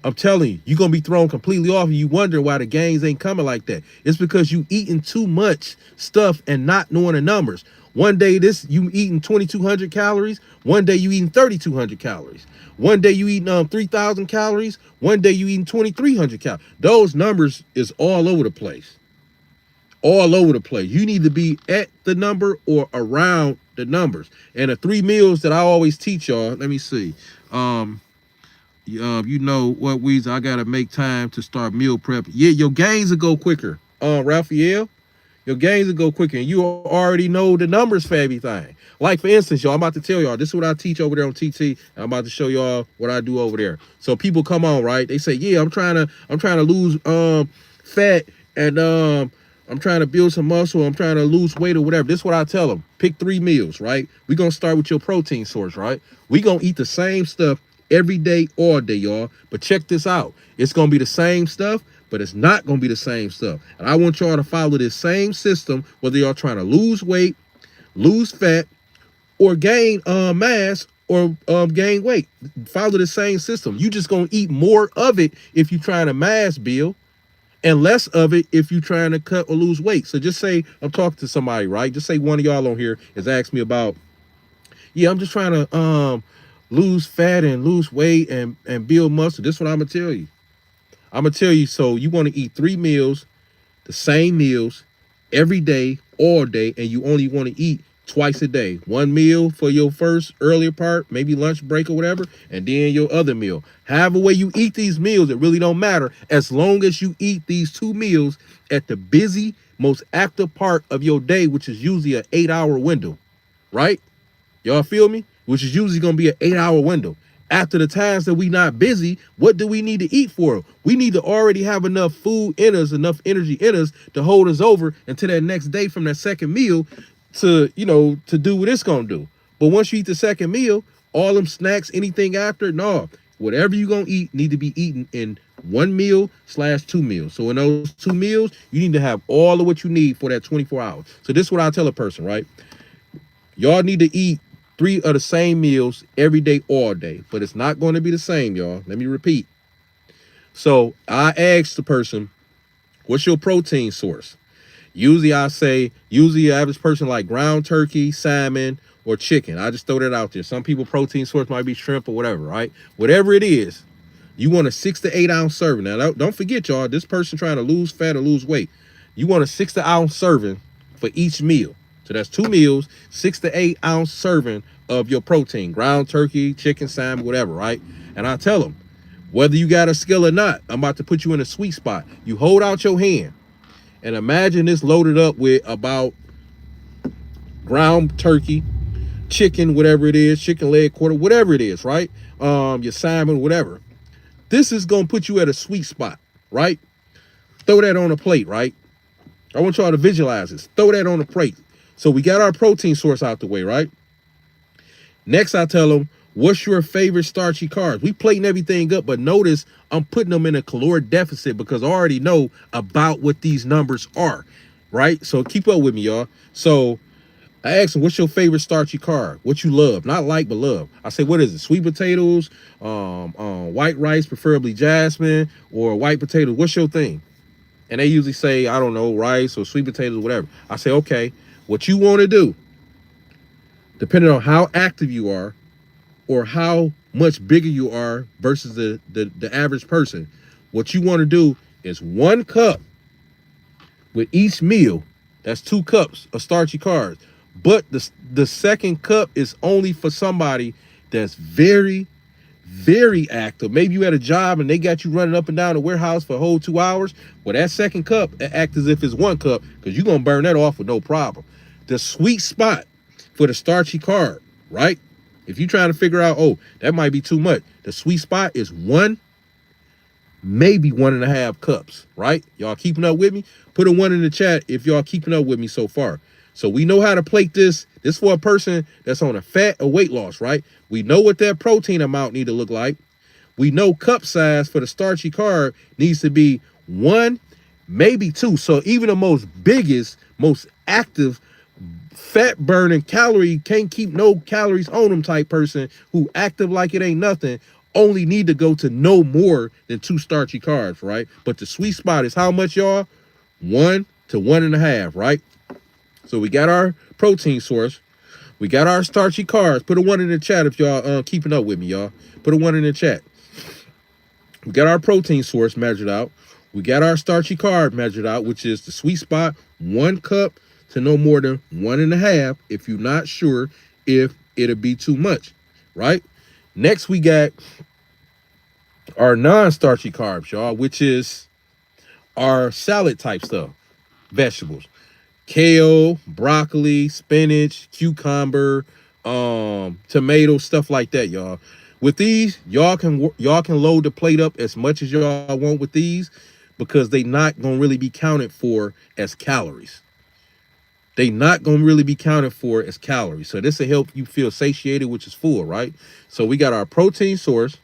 I'm telling you, you're going to be thrown completely off and you wonder why the gains ain't coming like that. It's because you eating too much stuff and not knowing the numbers. One day you eating 2,200 calories. One day you eating 3,200 calories. One day you eating 3,000 calories. One day you eating 2,300 calories. Those numbers is all over the place. All over the place. You need to be at the number or around the numbers. And the 3 meals that I always teach y'all, let me see. You know what, Weezy, I gotta make time to start meal prep. Yeah, your gains will go quicker. Raphael, your gains will go quicker, and you already know the numbers for everything. Like, for instance, y'all, I'm about to tell y'all, this is what I teach over there on TT, and I'm about to show y'all what I do over there. So people come on, right? They say, yeah, I'm trying to lose fat, and I'm trying to build some muscle, I'm trying to lose weight or whatever. This is what I tell them. Pick 3 meals, right? We're gonna start with your protein source, right? We're gonna eat the same stuff every day, all day, y'all. But check this out. It's going to be the same stuff, but it's not going to be the same stuff. And I want y'all to follow this same system, whether y'all trying to lose weight, lose fat, or gain mass, or gain weight. Follow the same system. You just going to eat more of it if you're trying to mass build, and less of it if you're trying to cut or lose weight. So just say I'm talking to somebody, right? Just say one of y'all on here has asked me about, yeah, I'm just trying to lose fat and lose weight and build muscle. This is what I'm gonna tell you. I'm gonna tell you, so you want to eat 3 meals, the same meals every day, all day, and you only want to eat twice a day. One meal for your first earlier part, maybe lunch break or whatever, and then your other meal. However way you eat these meals, it really don't matter as long as you eat these 2 meals at the busy, most active part of your day, which is usually an 8-hour window, right? Y'all feel me? Which is usually going to be an 8-hour window. After the times that we not busy, what do we need to eat for? We need to already have enough food in us, enough energy in us to hold us over until that next day from that second meal to, to do what it's going to do. But once you eat the second meal, all them snacks, anything after, no. Whatever you going to eat need to be eaten in 1 meal / 2 meals. So in those 2 meals, you need to have all of what you need for that 24 hours. So this is what I tell a person, right? Y'all need to eat 3 of the same meals every day, all day, but it's not going to be the same, y'all. Let me repeat. So I asked the person, what's your protein source? Usually I say, the average person like ground turkey, salmon, or chicken. I just throw that out there. Some people protein source might be shrimp or whatever, right? Whatever it is, you want a 6 to 8 ounce serving. Now, don't forget, y'all, this person trying to lose fat or lose weight. You want a 6 to 8 ounce serving for each meal. So that's 2 meals, 6 to 8 ounce serving of your protein, ground turkey, chicken, salmon, whatever, right? And I tell them, whether you got a skill or not, I'm about to put you in a sweet spot. You hold out your hand and imagine this loaded up with about ground turkey, chicken, whatever it is, chicken leg quarter, whatever it is, right? Your salmon, whatever. This is going to put you at a sweet spot, right? Throw that on a plate, right? I want y'all to visualize this. Throw that on a plate. So we got our protein source out the way, right? Next, I tell them, what's your favorite starchy carbs? We plating everything up, but notice I'm putting them in a caloric deficit because I already know about what these numbers are, right? So keep up with me, y'all. So I asked them, what's your favorite starchy carb? What you love, not like, but love. I say, what is it? Sweet potatoes, white rice, preferably jasmine, or white potatoes. What's your thing? And they usually say, I don't know, rice or sweet potatoes, whatever. I say, okay, what you want to do, depending on how active you are or how much bigger you are versus the average person, what you want to do is 1 cup with each meal. That's 2 cups of starchy carbs. But the second cup is only for somebody that's very, very active. Maybe you had a job and they got you running up and down the warehouse for a whole 2 hours. Well, that second cup act as if it's 1 cup because you're going to burn that off with no problem. The sweet spot for the starchy carb, right? If you're trying to figure out, oh, that might be too much. The sweet spot is 1, maybe 1.5 cups, right? Y'all keeping up with me? Put a 1 in the chat if y'all keeping up with me so far. So we know how to plate this. This for a person that's on a fat or weight loss, right? We know what that protein amount need to look like. We know cup size for the starchy carb needs to be 1, maybe 2. So even the most biggest, most active, fat burning, calorie, can't keep no calories on them type person who active like it ain't nothing, only need to go to no more than 2 starchy carbs, right? But the sweet spot is how much, y'all? 1 to 1.5, right? So we got our protein source. We got our starchy carbs. Put a 1 in the chat if y'all keeping up with me, y'all. Put a 1 in the chat. We got our protein source measured out. We got our starchy carb measured out, which is the sweet spot, 1 cup to no more than 1.5 if you're not sure if it'll be too much, right? Next, we got our non-starchy carbs, y'all, which is our salad type stuff, vegetables. Kale, broccoli, spinach, cucumber, tomato, stuff like that, y'all. With these, y'all can load the plate up as much as y'all want with these because they not gonna really be counted for as calories. They not gonna really be counted for as calories. So this will help you feel satiated, which is full, right? So we got our protein source.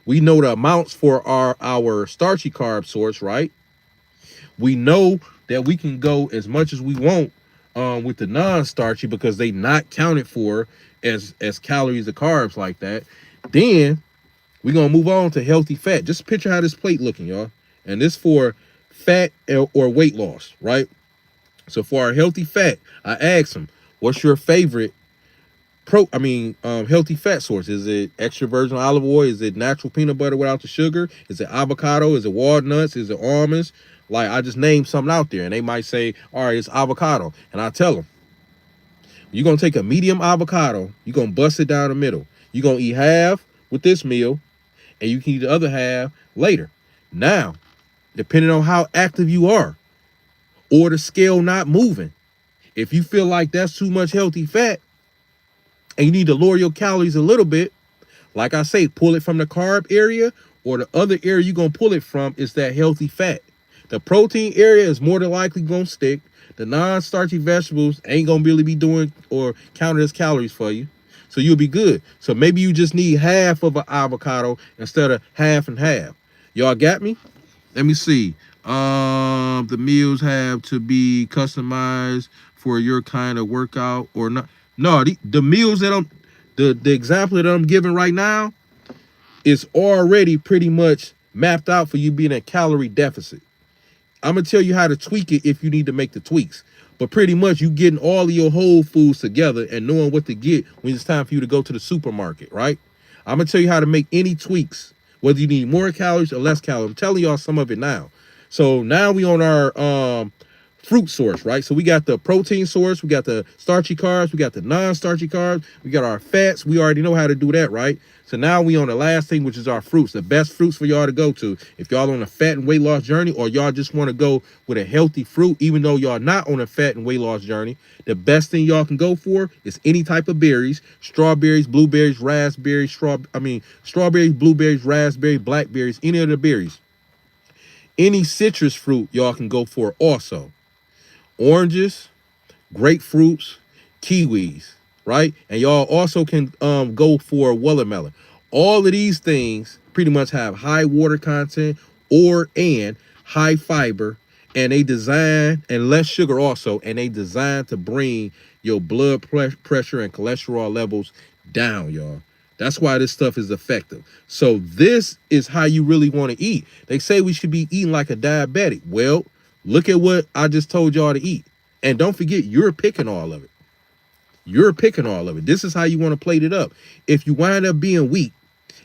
We know the amounts for our starchy carb source, right? We know that we can go as much as we want with the non-starchy because they not counted for as calories or carbs like that. Then we're gonna move on to healthy fat. Just picture how this plate looking, y'all. And this for fat or weight loss, right? So for our healthy fat, I asked them, what's your favorite healthy fat source? Is it extra virgin olive oil? Is it natural peanut butter without the sugar? Is it avocado? Is it walnuts? Is it almonds? Like, I just named something out there and they might say, all right, it's avocado. And I tell them, You're gonna take a medium avocado, you're gonna bust it down the middle. You're gonna eat half with this meal, and you can eat the other half later. Now, depending on how active you are, or the scale not moving, if you feel like that's too much healthy fat and you need to lower your calories a little bit, like I say, pull it from the carb area, or the other area you're going to pull it from is that healthy fat. The protein area is more than likely going to stick. The non-starchy vegetables ain't going to really be doing or counting as calories for you. So you'll be good. So maybe you just need half of an avocado instead of half and half. Y'all got me? Let me see. The meals have to be customized for your kind of workout or not. No, the meals that the example that I'm giving right now is already pretty much mapped out for you being a calorie deficit. I'm gonna tell you how to tweak it if you need to make the tweaks. But pretty much you getting all of your whole foods together and knowing what to get when it's time for you to go to the supermarket, right? I'm gonna tell you how to make any tweaks, whether you need more calories or less calories. I'm telling y'all some of it now. So now we on our fruit source, right? So we got the protein source, we got the starchy carbs, we got the non-starchy carbs, we got our fats. We already know how to do that, right? So now we on the last thing, which is our fruits, the best fruits for y'all to go to. If y'all on a fat and weight loss journey, or y'all just want to go with a healthy fruit, even though y'all not on a fat and weight loss journey, the best thing y'all can go for is any type of berries: strawberries, blueberries, raspberries, strawberries, blueberries, raspberries, blackberries, any of the berries. Any citrus fruit y'all can go for also. Oranges, grapefruits, kiwis, right? And y'all also can go for watermelon. All of these things pretty much have high water content and high fiber, and they design, and less sugar also, and they designed to bring your blood pressure and cholesterol levels down, y'all. That's why this stuff is effective. So this is how you really want to eat. They say we should be eating like a diabetic. Well, look at what I just told y'all to eat. And don't forget, you're picking all of it. You're picking all of it. This is how you want to plate it up. If you wind up being weak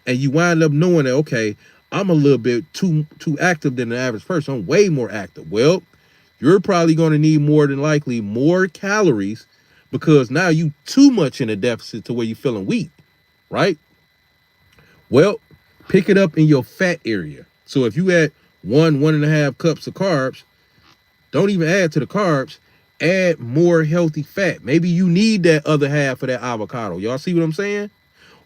and you wind up knowing that, okay, I'm a little bit too active than the average person, I'm way more active. Well, you're probably going to need more than likely more calories, because now you too much in a deficit to where you're feeling weak, right? Well, pick it up in your fat area. So if you add 1.5 cups of carbs, don't even add to the carbs, add more healthy fat. Maybe you need that other half of that avocado. Y'all see what I'm saying?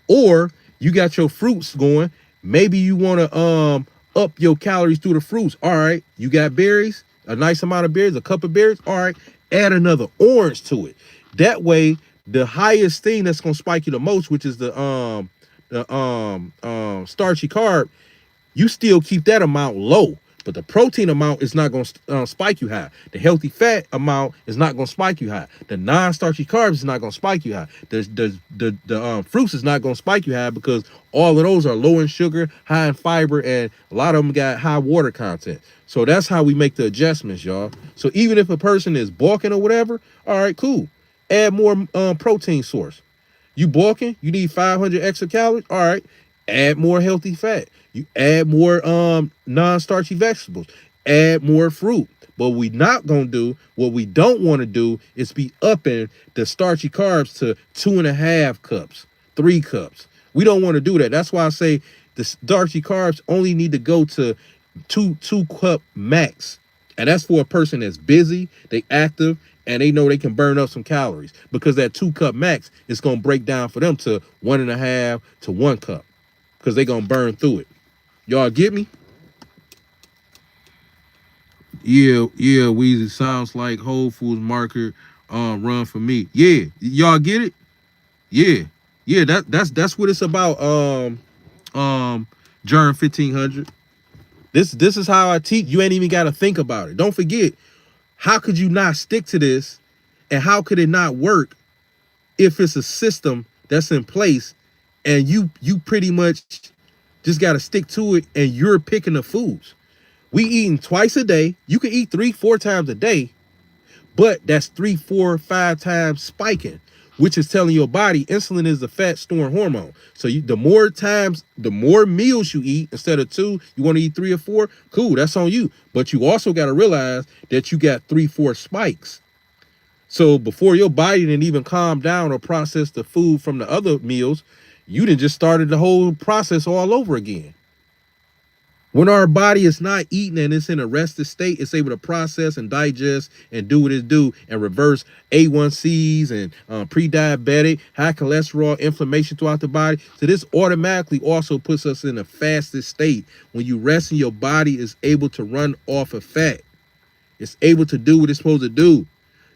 Or you got your fruits going. Maybe you want to up your calories through the fruits. All right, you got berries, a nice amount of berries, a cup of berries. All right, add another orange to it. That way, the highest thing that's gonna spike you the most, which is the starchy carb, you still keep that amount low. But the protein amount is not going to spike you high. The healthy fat amount is not going to spike you high. The non-starchy carbs is not going to spike you high. The fruits is not going to spike you high, because all of those are low in sugar, high in fiber, and a lot of them got high water content. So that's how we make the adjustments, y'all. So even if a person is bulking or whatever, all right, cool. Add more protein source. You bulking, you need 500 extra calories. All right, add more healthy fat. You add more non-starchy vegetables. Add more fruit. But what we don't want to do is be upping the starchy carbs to 2.5 cups, 3 cups. We don't want to do that. That's why I say the starchy carbs only need to go to two cup max. And that's for a person that's busy, they active, and they know they can burn up some calories, because that 2 cup max is going to break down for them to 1.5 to 1 cup, because they're going to burn through it. Y'all get me? Yeah, Weezy. Sounds like Whole Foods market run for me. Yeah, y'all get it? Yeah, that's what it's about. Germ 1500. This is how I teach. You ain't even got to think about it. Don't forget, how could you not stick to this, and how could it not work if it's a system that's in place, and you pretty much just got to stick to it, and you're picking the foods. We eating twice a day. You can eat 3-4 times a day, but that's 3, 4, 5 times spiking, which is telling your body insulin is the fat storing hormone. So the more meals you eat instead of 2, you want to eat 3 or 4, cool, that's on you. But you also got to realize that you got 3, 4 spikes. So before your body didn't even calm down or process the food from the other meals, you done just started the whole process all over again. When our body is not eating and it's in a rested state, it's able to process and digest and do what it do and reverse A1Cs and pre-diabetic, high cholesterol, inflammation throughout the body. So this automatically also puts us in a fasted state. When you rest and your body is able to run off of fat, it's able to do what it's supposed to do.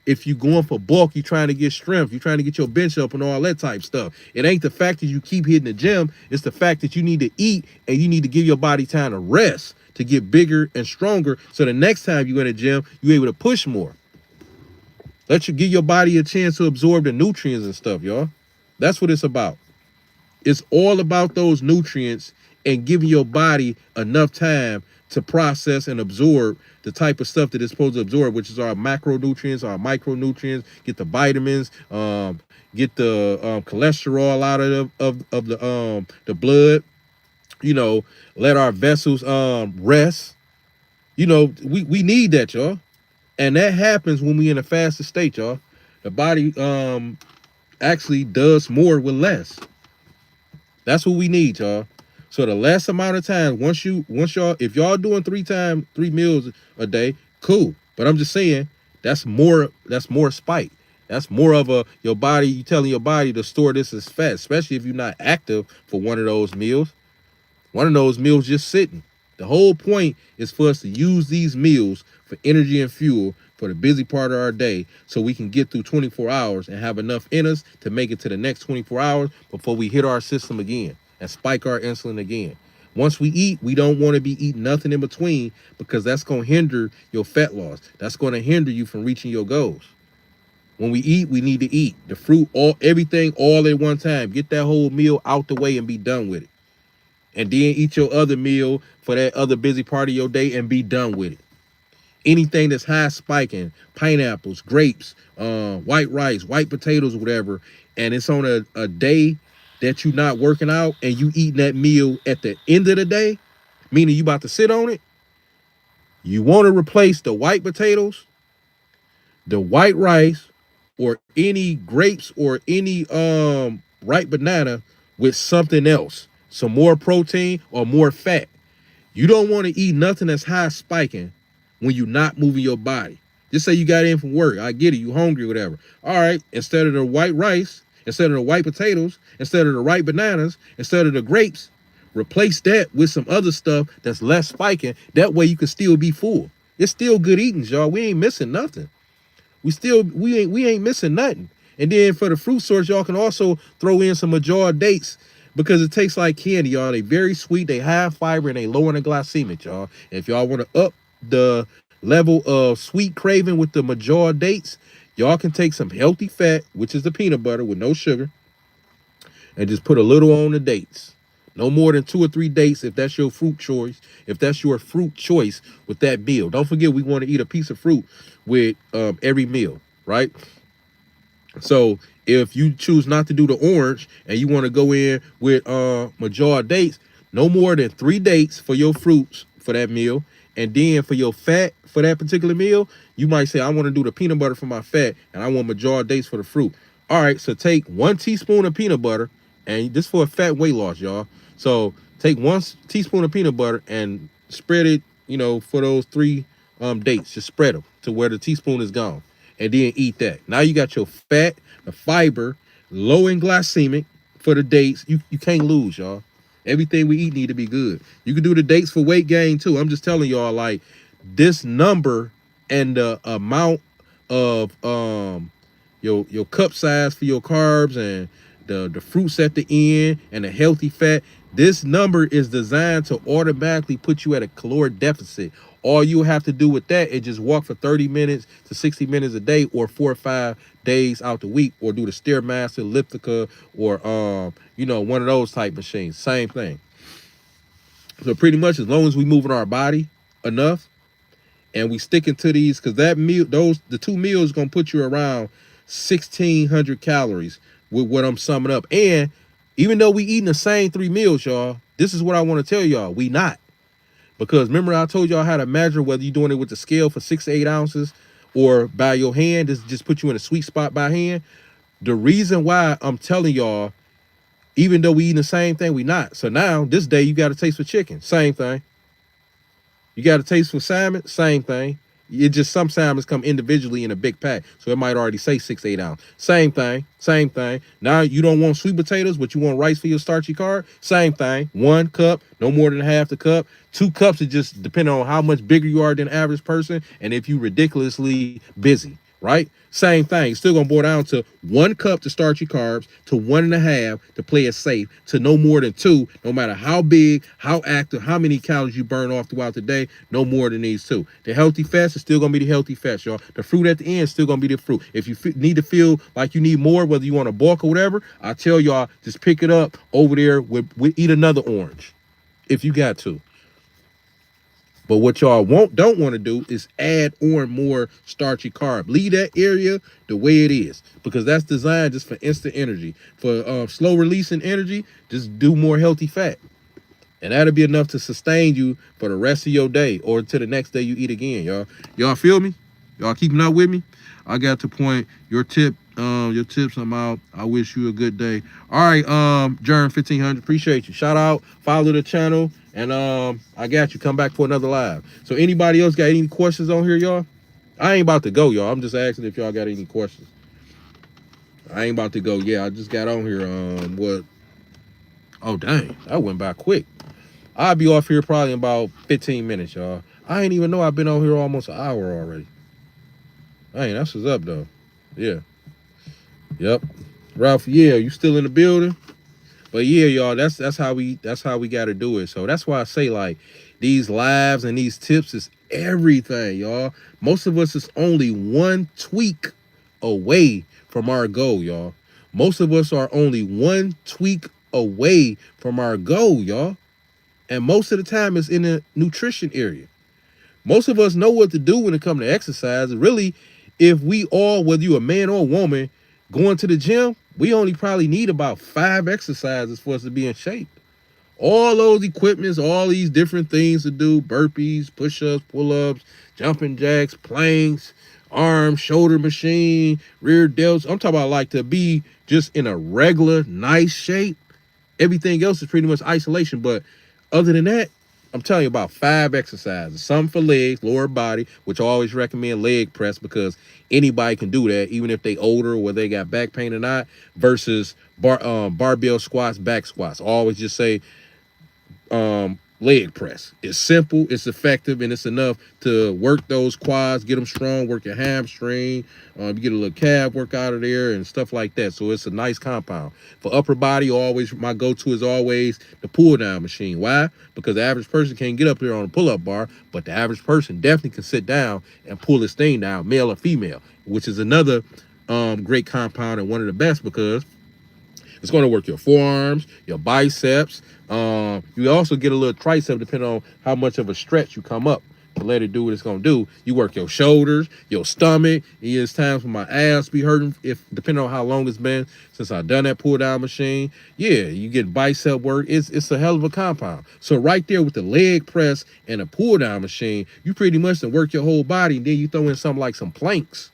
If you going for bulk, you trying to get strength, you trying to get your bench up and all that type stuff. It ain't the fact that you keep hitting the gym, it's the fact that you need to eat and you need to give your body time to rest to get bigger and stronger. So the next time you in the gym, you're able to push more. Let you give your body a chance to absorb the nutrients and stuff, y'all. That's what it's about. It's all about those nutrients and giving your body enough time to process and absorb the type of stuff that it's supposed to absorb, which is our macronutrients, our micronutrients, get the vitamins, get the cholesterol out of the blood, you know, let our vessels rest. You know, we need that, y'all. And that happens when we in a fasted state, y'all. The body actually does more with less. That's what we need, y'all. So the less amount of time, once y'all, if y'all doing 3 meals a day, cool. But I'm just saying, that's more spike. That's more of your body, you telling your body to store this as fat, especially if you're not active for one of those meals. One of those meals just sitting. The whole point is for us to use these meals for energy and fuel for the busy part of our day so we can get through 24 hours and have enough in us to make it to the next 24 hours before we hit our system again and spike our insulin again. Once we eat, we don't want to be eating nothing in between because that's going to hinder your fat loss. That's going to hinder you from reaching your goals. When we eat, we need to eat the fruit, everything all at one time. Get that whole meal out the way and be done with it. And then eat your other meal for that other busy part of your day and be done with it. Anything that's high spiking, pineapples, grapes, white rice, white potatoes, whatever, and it's on a day that you're not working out and you eating that meal at the end of the day, meaning you about to sit on it, you want to replace the white potatoes, the white rice, or any grapes or any ripe banana with something else, some more protein or more fat. You don't want to eat nothing that's high spiking when you're not moving your body. Just say you got in from work. I get it. You hungry or whatever. All right. Instead of the white rice, instead of the white potatoes, instead of the ripe bananas, instead of the grapes, replace that with some other stuff that's less spiking. That way you can still be full. It's still good eating, y'all. We ain't missing nothing. We ain't missing nothing. And then for the fruit source, y'all can also throw in some Major dates because it tastes like candy, y'all. They very sweet, they high fiber, and they low in the glycemic, y'all. If y'all want to up the level of sweet craving with the Major dates, y'all can take some healthy fat, which is the peanut butter with no sugar, and just put a little on the dates. No more than 2 or 3 dates if that's your fruit choice. If that's your fruit choice with that meal. Don't forget we want to eat a piece of fruit with every meal, right? So if you choose not to do the orange and you want to go in with Major dates, no more than 3 dates for your fruits for that meal. And then for your fat for that particular meal, you might say, I want to do the peanut butter for my fat and I want Major dates for the fruit. All right, so take 1 teaspoon of peanut butter, and this for a fat weight loss, y'all. So take 1 teaspoon of peanut butter and spread it, you know, for those 3 dates. Just spread them to where the teaspoon is gone. And then eat that. Now you got your fat, the fiber, low in glycemic for the dates. You can't lose, y'all. Everything we eat need to be good. You can do the dates for weight gain too. I'm just telling y'all, like, this number and the amount of your cup size for your carbs and the fruits at the end and the healthy fat, this number is designed to automatically put you at a caloric deficit. All you have to do with that is just walk for 30 minutes to 60 minutes a day, or 4 or 5 days out the week, or do the Stairmaster, elliptica, or you know, one of those type machines. Same thing. So pretty much, as long as we moving our body enough and we sticking to these, because that meal, the 2 meals gonna put you around 1,600 calories with what I'm summing up. And even though we eating the same 3 meals, y'all, this is what I want to tell y'all: we not. Because remember I told y'all how to measure whether you're doing it with the scale for 6 to 8 ounces or by your hand, this just put you in a sweet spot by hand. The reason why I'm telling y'all, even though we eating the same thing, we not. So now this day you got a taste for chicken, same thing. You got a taste for salmon, same thing. It just some salmons come individually in a big pack, so it might already say 6 8 ounce. Same thing, same thing. Now you don't want sweet potatoes, but you want rice for your starchy carb. Same thing. 1 cup, no more than half the cup. 2 cups, it just depending on how much bigger you are than the average person, and if you ridiculously busy, right? Same thing. It's still gonna boil down to 1 cup to starchy carbs, to 1.5 to play it safe, to no more than 2, no matter how big, how active, how many calories you burn off throughout the day, no more than these 2. The healthy fats is still gonna be the healthy fats, y'all. The fruit at the end is still gonna be the fruit. If you need to feel like you need more, whether you want to bulk or whatever, I tell y'all, just pick it up over there with eat another orange if you got to. But what y'all don't want to do is add on more starchy carb. Leave that area the way it is, because that's designed just for instant energy. For slow releasing energy, just do more healthy fat. And that'll be enough to sustain you for the rest of your day or to the next day you eat again, y'all. Y'all feel me? Y'all keeping up with me? I got to point. Your tips, I'm out. I wish you a good day. All right, Jern 1500, appreciate you. Shout out, follow the channel, and I got you. Come back for another live. So anybody else got any questions on here, y'all? I ain't about to go, y'all. I'm just asking if y'all got any questions. I ain't about to go. Yeah, I just got on here. What? Oh, dang. That went by quick. I'll be off here probably in about 15 minutes, y'all. I ain't even know I've been on here almost an hour already. Dang, that's what's up, though. Yeah. Yep. Ralph, yeah, you still in the building? But yeah, y'all, that's how we gotta do it. So that's why I say, like, these lives and these tips is everything, y'all. Most of us is only 1 tweak away from our goal, y'all. Most of us are only 1 tweak away from our goal, y'all. And most of the time it's in the nutrition area. Most of us know what to do when it comes to exercise. Really, if we all, whether you're a man or a woman, going to the gym, we only probably need about 5 exercises for us to be in shape. All those equipments, all these different things to do, burpees, push-ups, pull-ups, jumping jacks, planks, arm, shoulder machine, rear delts. I'm talking about like to be just in a regular, nice shape. Everything else is pretty much isolation. But other than that, I'm telling you about 5 exercises. Some for legs, lower body, which I always recommend leg press, because anybody can do that, even if they older or whether they got back pain or not, versus barbell squats, back squats. I always just say leg press. It's simple, it's effective, and it's enough to work those quads, get them strong, work your hamstring, you get a little calf work out of there and stuff like that. So it's a nice compound. For upper body, always my go-to is always the pull down machine. Why? Because the average person can't get up there on a pull-up bar, but the average person definitely can sit down and pull this thing down, male or female, which is another great compound and one of the best, because it's going to work your forearms, your biceps. You also get a little tricep depending on how much of a stretch you come up to let it do what it's going to do. You work your shoulders, your stomach. There's times when my ass be hurting, if depending on how long it's been since I've done that pull down machine. Yeah, you get bicep work. It's a hell of a compound. So right there with the leg press and a pull down machine, you pretty much can work your whole body. And then you throw in something like some planks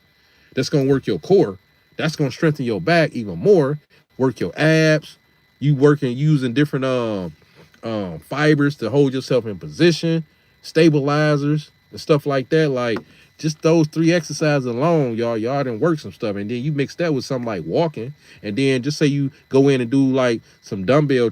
that's going to work your core. That's going to strengthen your back even more. Work your abs. You working using different fibers to hold yourself in position, stabilizers and stuff like that. Like just those 3 exercises alone, y'all done work some stuff. And then you mix that with something like walking, and then just say you go in and do like some dumbbell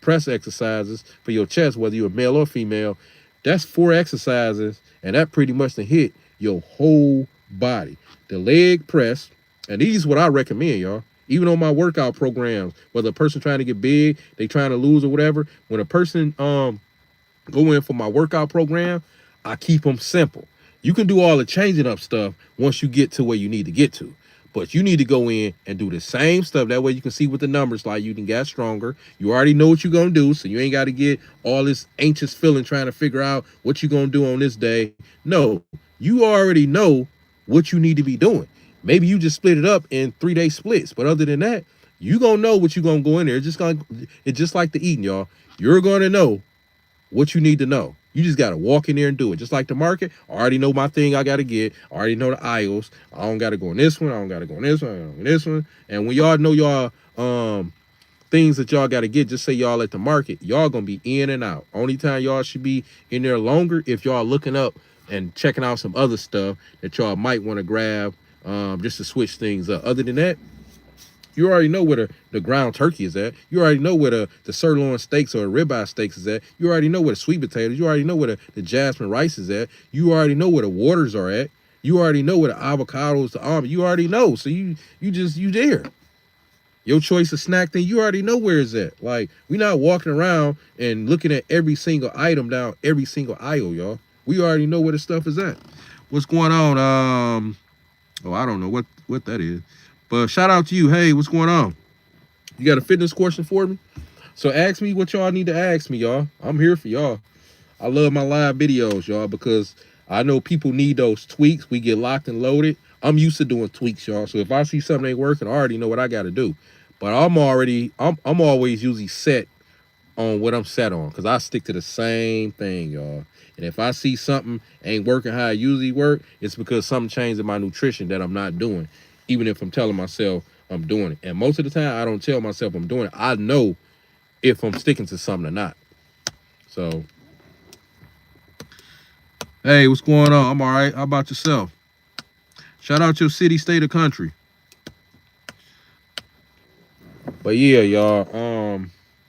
press exercises for your chest, whether you're male or female. That's 4 exercises, and that pretty much to hit your whole body. The leg press, and these is what I recommend, y'all. Even on my workout programs, whether a person trying to get big, they trying to lose or whatever, when a person go in for my workout program, I keep them simple. You can do all the changing up stuff once you get to where you need to get to. But you need to go in and do the same stuff. That way you can see what the numbers like. You can get stronger. You already know what you're going to do, so you ain't got to get all this anxious feeling trying to figure out what you're going to do on this day. No, you already know what you need to be doing. Maybe you just split it up in 3-day splits. But other than that, you going to know what you're going to go in there. It's just like the eating, y'all. You're going to know what you need to know. You just got to walk in there and do it. Just like the market, I already know my thing I got to get. I already know the aisles. I don't got to go in this one. I don't got to go in this one. I don't go in this one. And when y'all know y'all things that y'all got to get, just say y'all at the market, y'all going to be in and out. Only time y'all should be in there longer if y'all looking up and checking out some other stuff that y'all might want to grab just to switch things up. Other than that, you already know where the ground turkey is at. You already know where the sirloin steaks or the ribeye steaks is at. You already know where the sweet potatoes. You already know where the jasmine rice is at. You already know where the waters are at. You already know where the avocados, the almond. You already know. So you there. Your choice of snack thing, you already know where it's at. Like, we not walking around and looking at every single item down every single aisle, y'all. We already know where the stuff is at. What's going on? Oh, I don't know what that is. But shout out to you. Hey, what's going on? You got a fitness question for me? So ask me what y'all need to ask me, y'all. I'm here for y'all. I love my live videos, y'all, because I know people need those tweaks. We get locked and loaded. I'm used to doing tweaks, y'all. So if I see something ain't working, I already know what I got to do. But I'm always usually set on what I'm set on, because I stick to the same thing, y'all. And if I see something ain't working how it usually work, it's because something changed in my nutrition that I'm not doing, even if I'm telling myself I'm doing it. And most of the time, I don't tell myself I'm doing it. I know if I'm sticking to something or not. So, hey, what's going on? I'm all right. How about yourself? Shout out your city, state, or country. But yeah, y'all,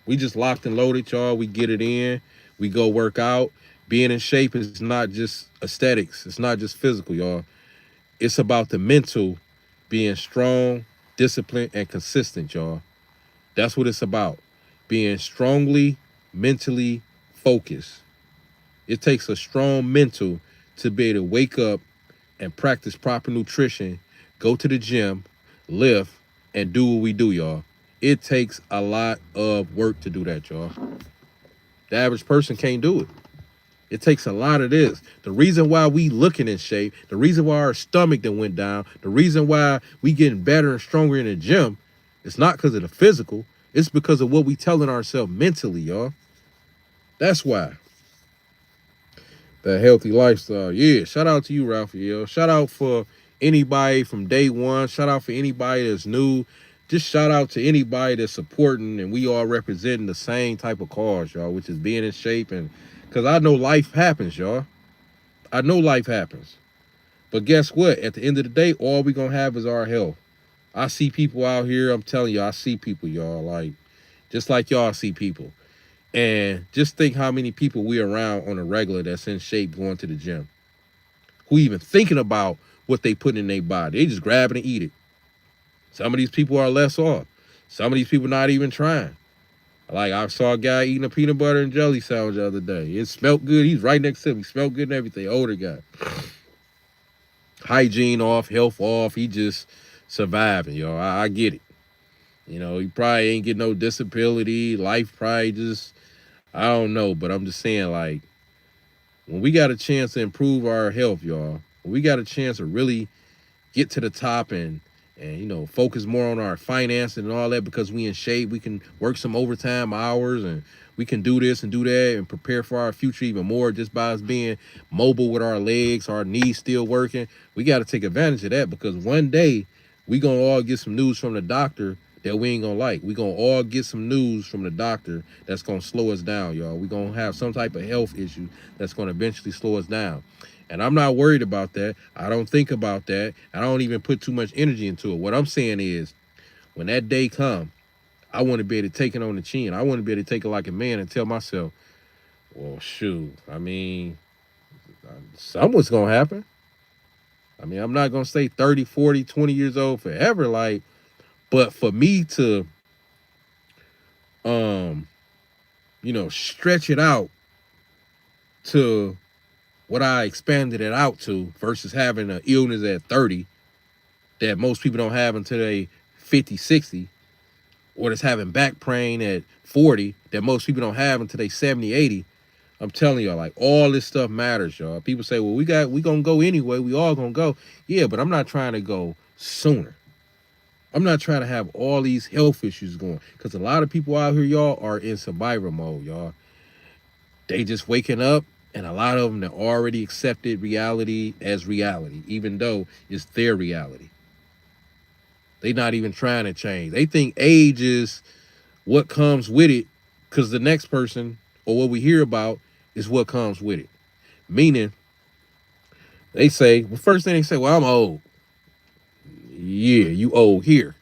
we just locked and loaded, y'all. We get it in. We go work out. Being in shape is not just aesthetics. It's not just physical, y'all. It's about the mental being strong, disciplined, and consistent, y'all. That's what it's about. Being strongly, mentally focused. It takes a strong mental to be able to wake up and practice proper nutrition, go to the gym, lift, and do what we do, y'all. It takes a lot of work to do that, y'all. The average person can't do it. It takes a lot of this. The reason why we looking in shape, the reason why our stomach then went down, the reason why we getting better and stronger in the gym, it's not because of the physical. It's because of what we telling ourselves mentally, y'all. That's why. The healthy lifestyle. Yeah, shout out to you, Raphael. Shout out for anybody from day one. Shout out for anybody that's new. Just shout out to anybody that's supporting, and we all representing the same type of cause, y'all, which is being in shape. And because I know life happens, y'all. I know life happens. But guess what? At the end of the day, all we going to have is our health. I see people out here. I'm telling you, I see people, y'all. Like, just like y'all see people. And just think how many people we around on a regular that's in shape going to the gym. Who even thinking about what they put in their body. They just grab it and eat it. Some of these people are less off. Some of these people not even trying. Like, I saw a guy eating a peanut butter and jelly sandwich the other day. It smelled good. He's right next to him. He smelled good and everything. Older guy. Hygiene off, health off. He just surviving, y'all. I get it. You know, he probably ain't getting no disability. Life probably just, I don't know. But I'm just saying, like, when we got a chance to improve our health, y'all, when we got a chance to really get to the top and you know, focus more on our finances and all that, because we in shape, we can work some overtime hours and we can do this and do that and prepare for our future even more just by us being mobile with our legs, our knees still working. We got to take advantage of that, because one day we gonna all get some news from the doctor that we ain't gonna like. We gonna all get some news from the doctor that's gonna slow us down, y'all. We gonna have some type of health issue that's gonna eventually slow us down. And I'm not worried about that. I don't think about that. I don't even put too much energy into it. What I'm saying is, when that day come, I want to be able to take it on the chin. I want to be able to take it like a man and tell myself, well, shoot, I mean, something's going to happen. I mean, I'm not going to stay 30, 40, 20 years old forever. Like, but for me to, you know, stretch it out to what I expanded it out to versus having an illness at 30 that most people don't have until they 50, 60, or that's having back pain at 40 that most people don't have until they 70, 80. I'm telling y'all, like, all this stuff matters, y'all. People say, well, we gonna go anyway. We all gonna go. Yeah, but I'm not trying to go sooner. I'm not trying to have all these health issues going, because a lot of people out here, y'all, are in survival mode, y'all. They just waking up And a lot of them that already accepted reality as reality, even though it's their reality. They not even trying to change. They think age is what comes with it, because the next person or what we hear about is what comes with it. Meaning, they say, well, first thing they say, well, I'm old. Yeah, you old here.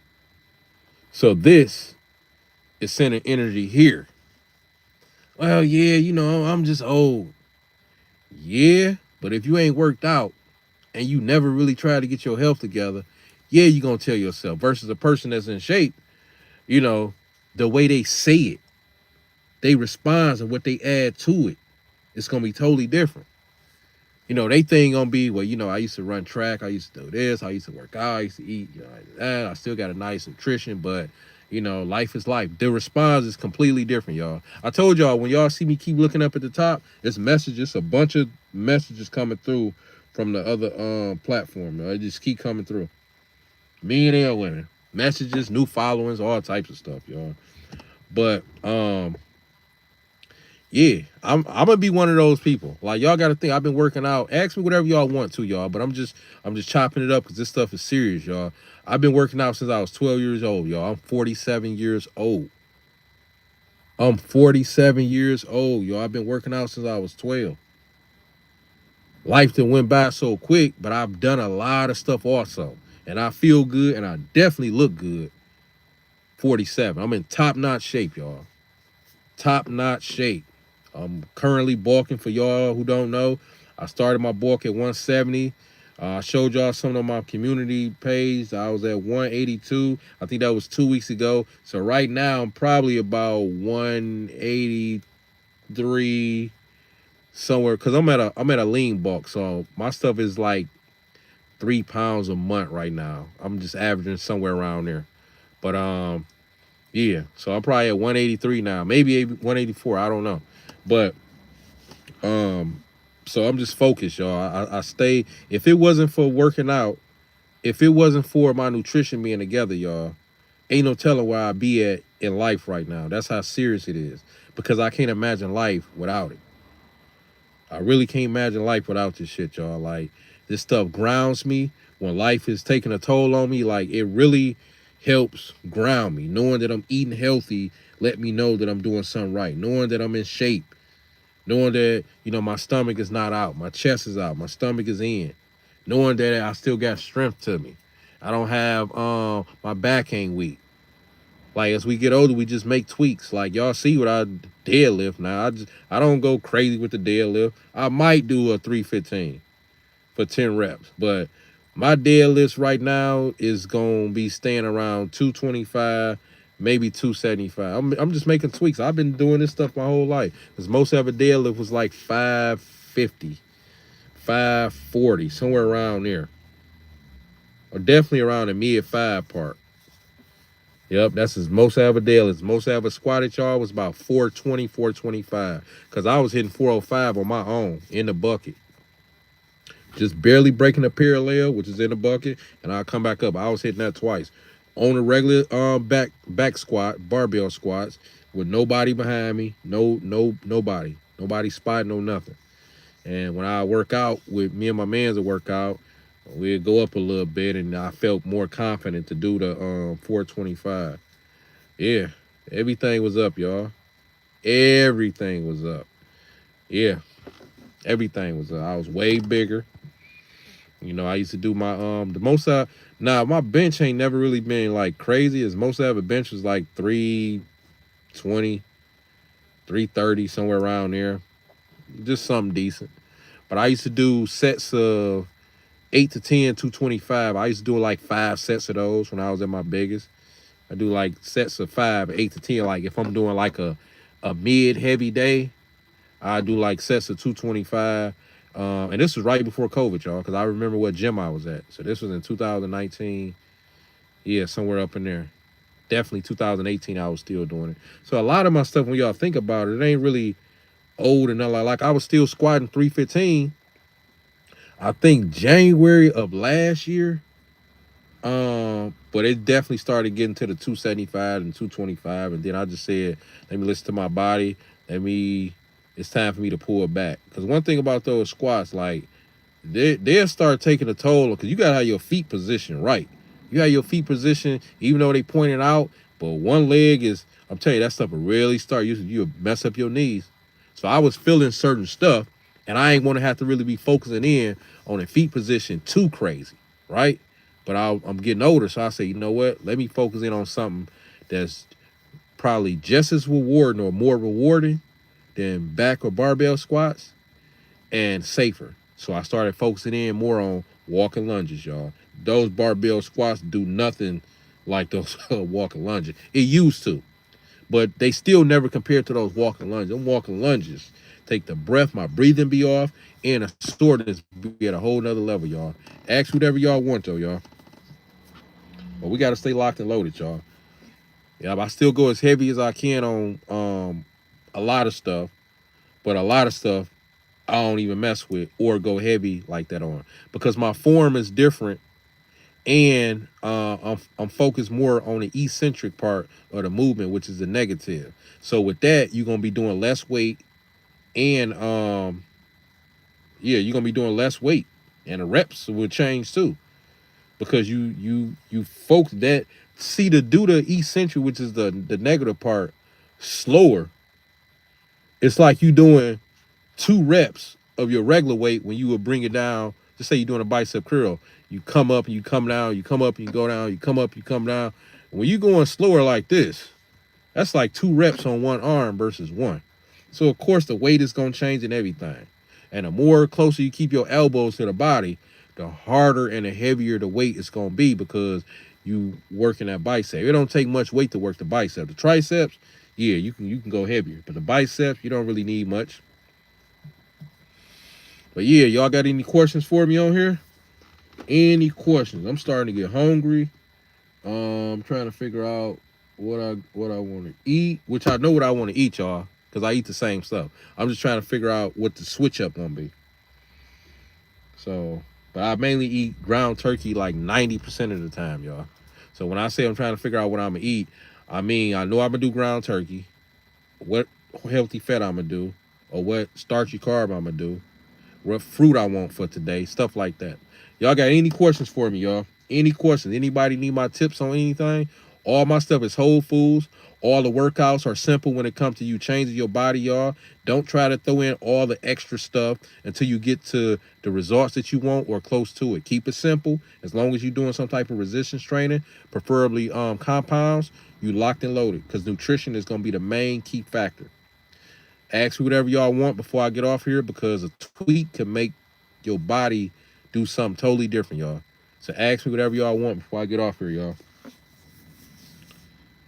So this is sending energy here. Well, yeah, I'm just old. Yeah, but if you ain't worked out and you never really try to get your health together, yeah, you're going to tell yourself. Versus a person that's in shape, you know, the way they say it, they respond and what they add to it, it's going to be totally different. They thing gonna be, well, I used to run track, I used to do this, I used to work out, I used to eat, like that. I still got a nice nutrition, but life is life. The response is completely different, y'all. I told y'all, when y'all see me keep looking up at the top, it's messages, a bunch of messages coming through from the other platform. They just keep coming through. Millionaire women, messages, new followings, all types of stuff, y'all. But yeah, I'm gonna be one of those people. Like, y'all gotta think, I've been working out. Ask me whatever y'all want to, y'all. But I'm just chopping it up because this stuff is serious, y'all. I've been working out since I was 12 years old, y'all. I'm 47 years old. I'm 47 years old, y'all. I've been working out since I was 12. Life that went by so quick, but I've done a lot of stuff also. And I feel good and I definitely look good. 47. I'm in top-notch shape, y'all. Top-notch shape. I'm currently bulking, for y'all who don't know. I started my bulk at 170. I showed y'all some on my community page. I was at 182. I think that was 2 weeks ago. So right now I'm probably about 183 somewhere, because I'm at a lean bulk. So my stuff is like 3 pounds a month right now. I'm just averaging somewhere around there. But yeah, so I'm probably at 183 now, maybe 184. I don't know. But so I'm just focused, y'all. I stay. If it wasn't for working out, if it wasn't for my nutrition being together, y'all, ain't no telling where I'd be at in life right now. That's how serious it is. Because I can't imagine life without it. I really can't imagine life without this shit, y'all. Like, this stuff grounds me when life is taking a toll on me. Like, it really helps ground me. Knowing that I'm eating healthy, let me know that I'm doing something right. Knowing that I'm in shape. Knowing that, my stomach is not out. My chest is out. My stomach is in. Knowing that I still got strength to me. I don't have, my back ain't weak. Like, as we get older, we just make tweaks. Like, y'all see what I deadlift now. I don't go crazy with the deadlift. I might do a 315 for 10 reps. But my deadlifts right now is going to be staying around 225, maybe 275. I'm just making tweaks. I've been doing this stuff my whole life. Because most of a deadlift was like 550, 540, somewhere around there. Or definitely around the mid-5 part. Yep, that's his most ever deadlift. Most ever squatted, y'all, was about 420, 425. Because I was hitting 405 on my own in the bucket. Just barely breaking the parallel, which is in the bucket, and I'll come back up. I was hitting that twice. On a regular back squat, barbell squats, with nobody behind me, nobody. Nobody spotting, no nothing. And when I work out with me and my mans that work out, we'd go up a little bit, and I felt more confident to do the 425. Yeah, everything was up, y'all. Everything was up. Yeah, everything was up. I was way bigger. I used to do my the most my bench ain't never really been like crazy. As most of the bench was like 320, 330, somewhere around there. Just something decent. But I used to do sets of 8 to 10, 225. I used to do like 5 sets of those when I was at my biggest. I do like sets of 5, 8 to 10. Like, if I'm doing like a mid heavy day, I do like sets of 225. And this was right before COVID, y'all, because I remember what gym I was at. So this was in 2019. Yeah, somewhere up in there. Definitely 2018, I was still doing it. So a lot of my stuff, when y'all think about it, it ain't really old and nothing. Like, I was still squatting 315. I think January of last year. But it definitely started getting to the 275 and 225. And then I just said, let me listen to my body. Let me it's time for me to pull back. Because one thing about those squats, like they'll start taking a toll, because you gotta have your feet positioned right. You have your feet positioned, even though they pointed out, but one leg is, I'm telling you, that stuff will really start using you mess up your knees. So I was feeling certain stuff, and I ain't want to have to really be focusing in on the feet position too crazy, right? But I'm getting older, so I say, you know what? Let me focus in on something that's probably just as rewarding or more rewarding than back or barbell squats, and safer. So I started focusing in more on walking lunges, y'all. Those barbell squats do nothing like those walking lunges. It used to, but they still never compare to those walking lunges. Them walking lunges take the breath, my breathing be off, and a soreness be at a whole nother level, y'all. Ask whatever y'all want, though, y'all. But we got to stay locked and loaded, y'all. Yeah, I still go as heavy as I can on a lot of stuff, but a lot of stuff I don't even mess with or go heavy like that on, because my form is different, and I'm focused more on the eccentric part of the movement, which is the negative. So with that, you're gonna be doing less weight, and yeah, you're gonna be doing less weight, and the reps will change too, because you folks that see to do the eccentric, which is the negative part, slower. It's like you doing 2 reps of your regular weight when you would bring it down. Just say you're doing a bicep curl. You come up and you come down, you come up and you go down, you come up, you come down. When you going slower like this, that's like 2 reps on one arm versus one. So of course the weight is gonna change and everything. And the more closer you keep your elbows to the body, the harder and the heavier the weight is gonna be, because you working that bicep. It don't take much weight to work the bicep. The triceps, yeah, you can go heavier, but the biceps, you don't really need much. But yeah, y'all got any questions for me on here? Any questions? I'm starting to get hungry. I'm trying to figure out what I want to eat, which I know what I want to eat, y'all, because I eat the same stuff. I'm just trying to figure out what the switch up gonna be. So, but I mainly eat ground turkey like 90% of the time, y'all. So when I say I'm trying to figure out what I'm gonna eat, I mean I know I'm gonna do ground turkey, what healthy fat I'm gonna do, or what starchy carb I'm gonna do, what fruit I want for today, stuff like that. Y'all got any questions for me, y'all? Any questions? Anybody need my tips on anything? All my stuff is whole foods. All the workouts are simple when it comes to you changing your body, y'all. Don't try to throw in all the extra stuff until you get to the results that you want or close to it. Keep it simple. As long as you're doing some type of resistance training, preferably compounds, you locked and loaded, because nutrition is going to be the main key factor. Ask whatever y'all want before I get off here, because a tweak can make your body do something totally different, y'all. So ask me whatever y'all want before I get off here, y'all.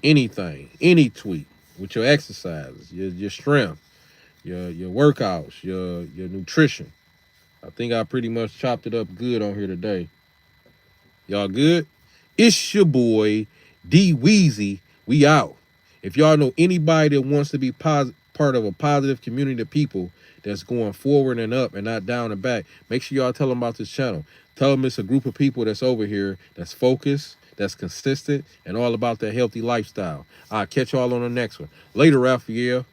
Anything, any tweak with your exercises, your strength, your workouts, your nutrition. I think I pretty much chopped it up good on here today. Y'all good? It's your boy D Weezy. We out. If y'all know anybody that wants to be part of a positive community of people that's going forward and up and not down and back, make sure y'all tell them about this channel. Tell them it's a group of people that's over here that's focused, that's consistent, and all about that healthy lifestyle. I'll catch y'all on the next one. Later, Raphael.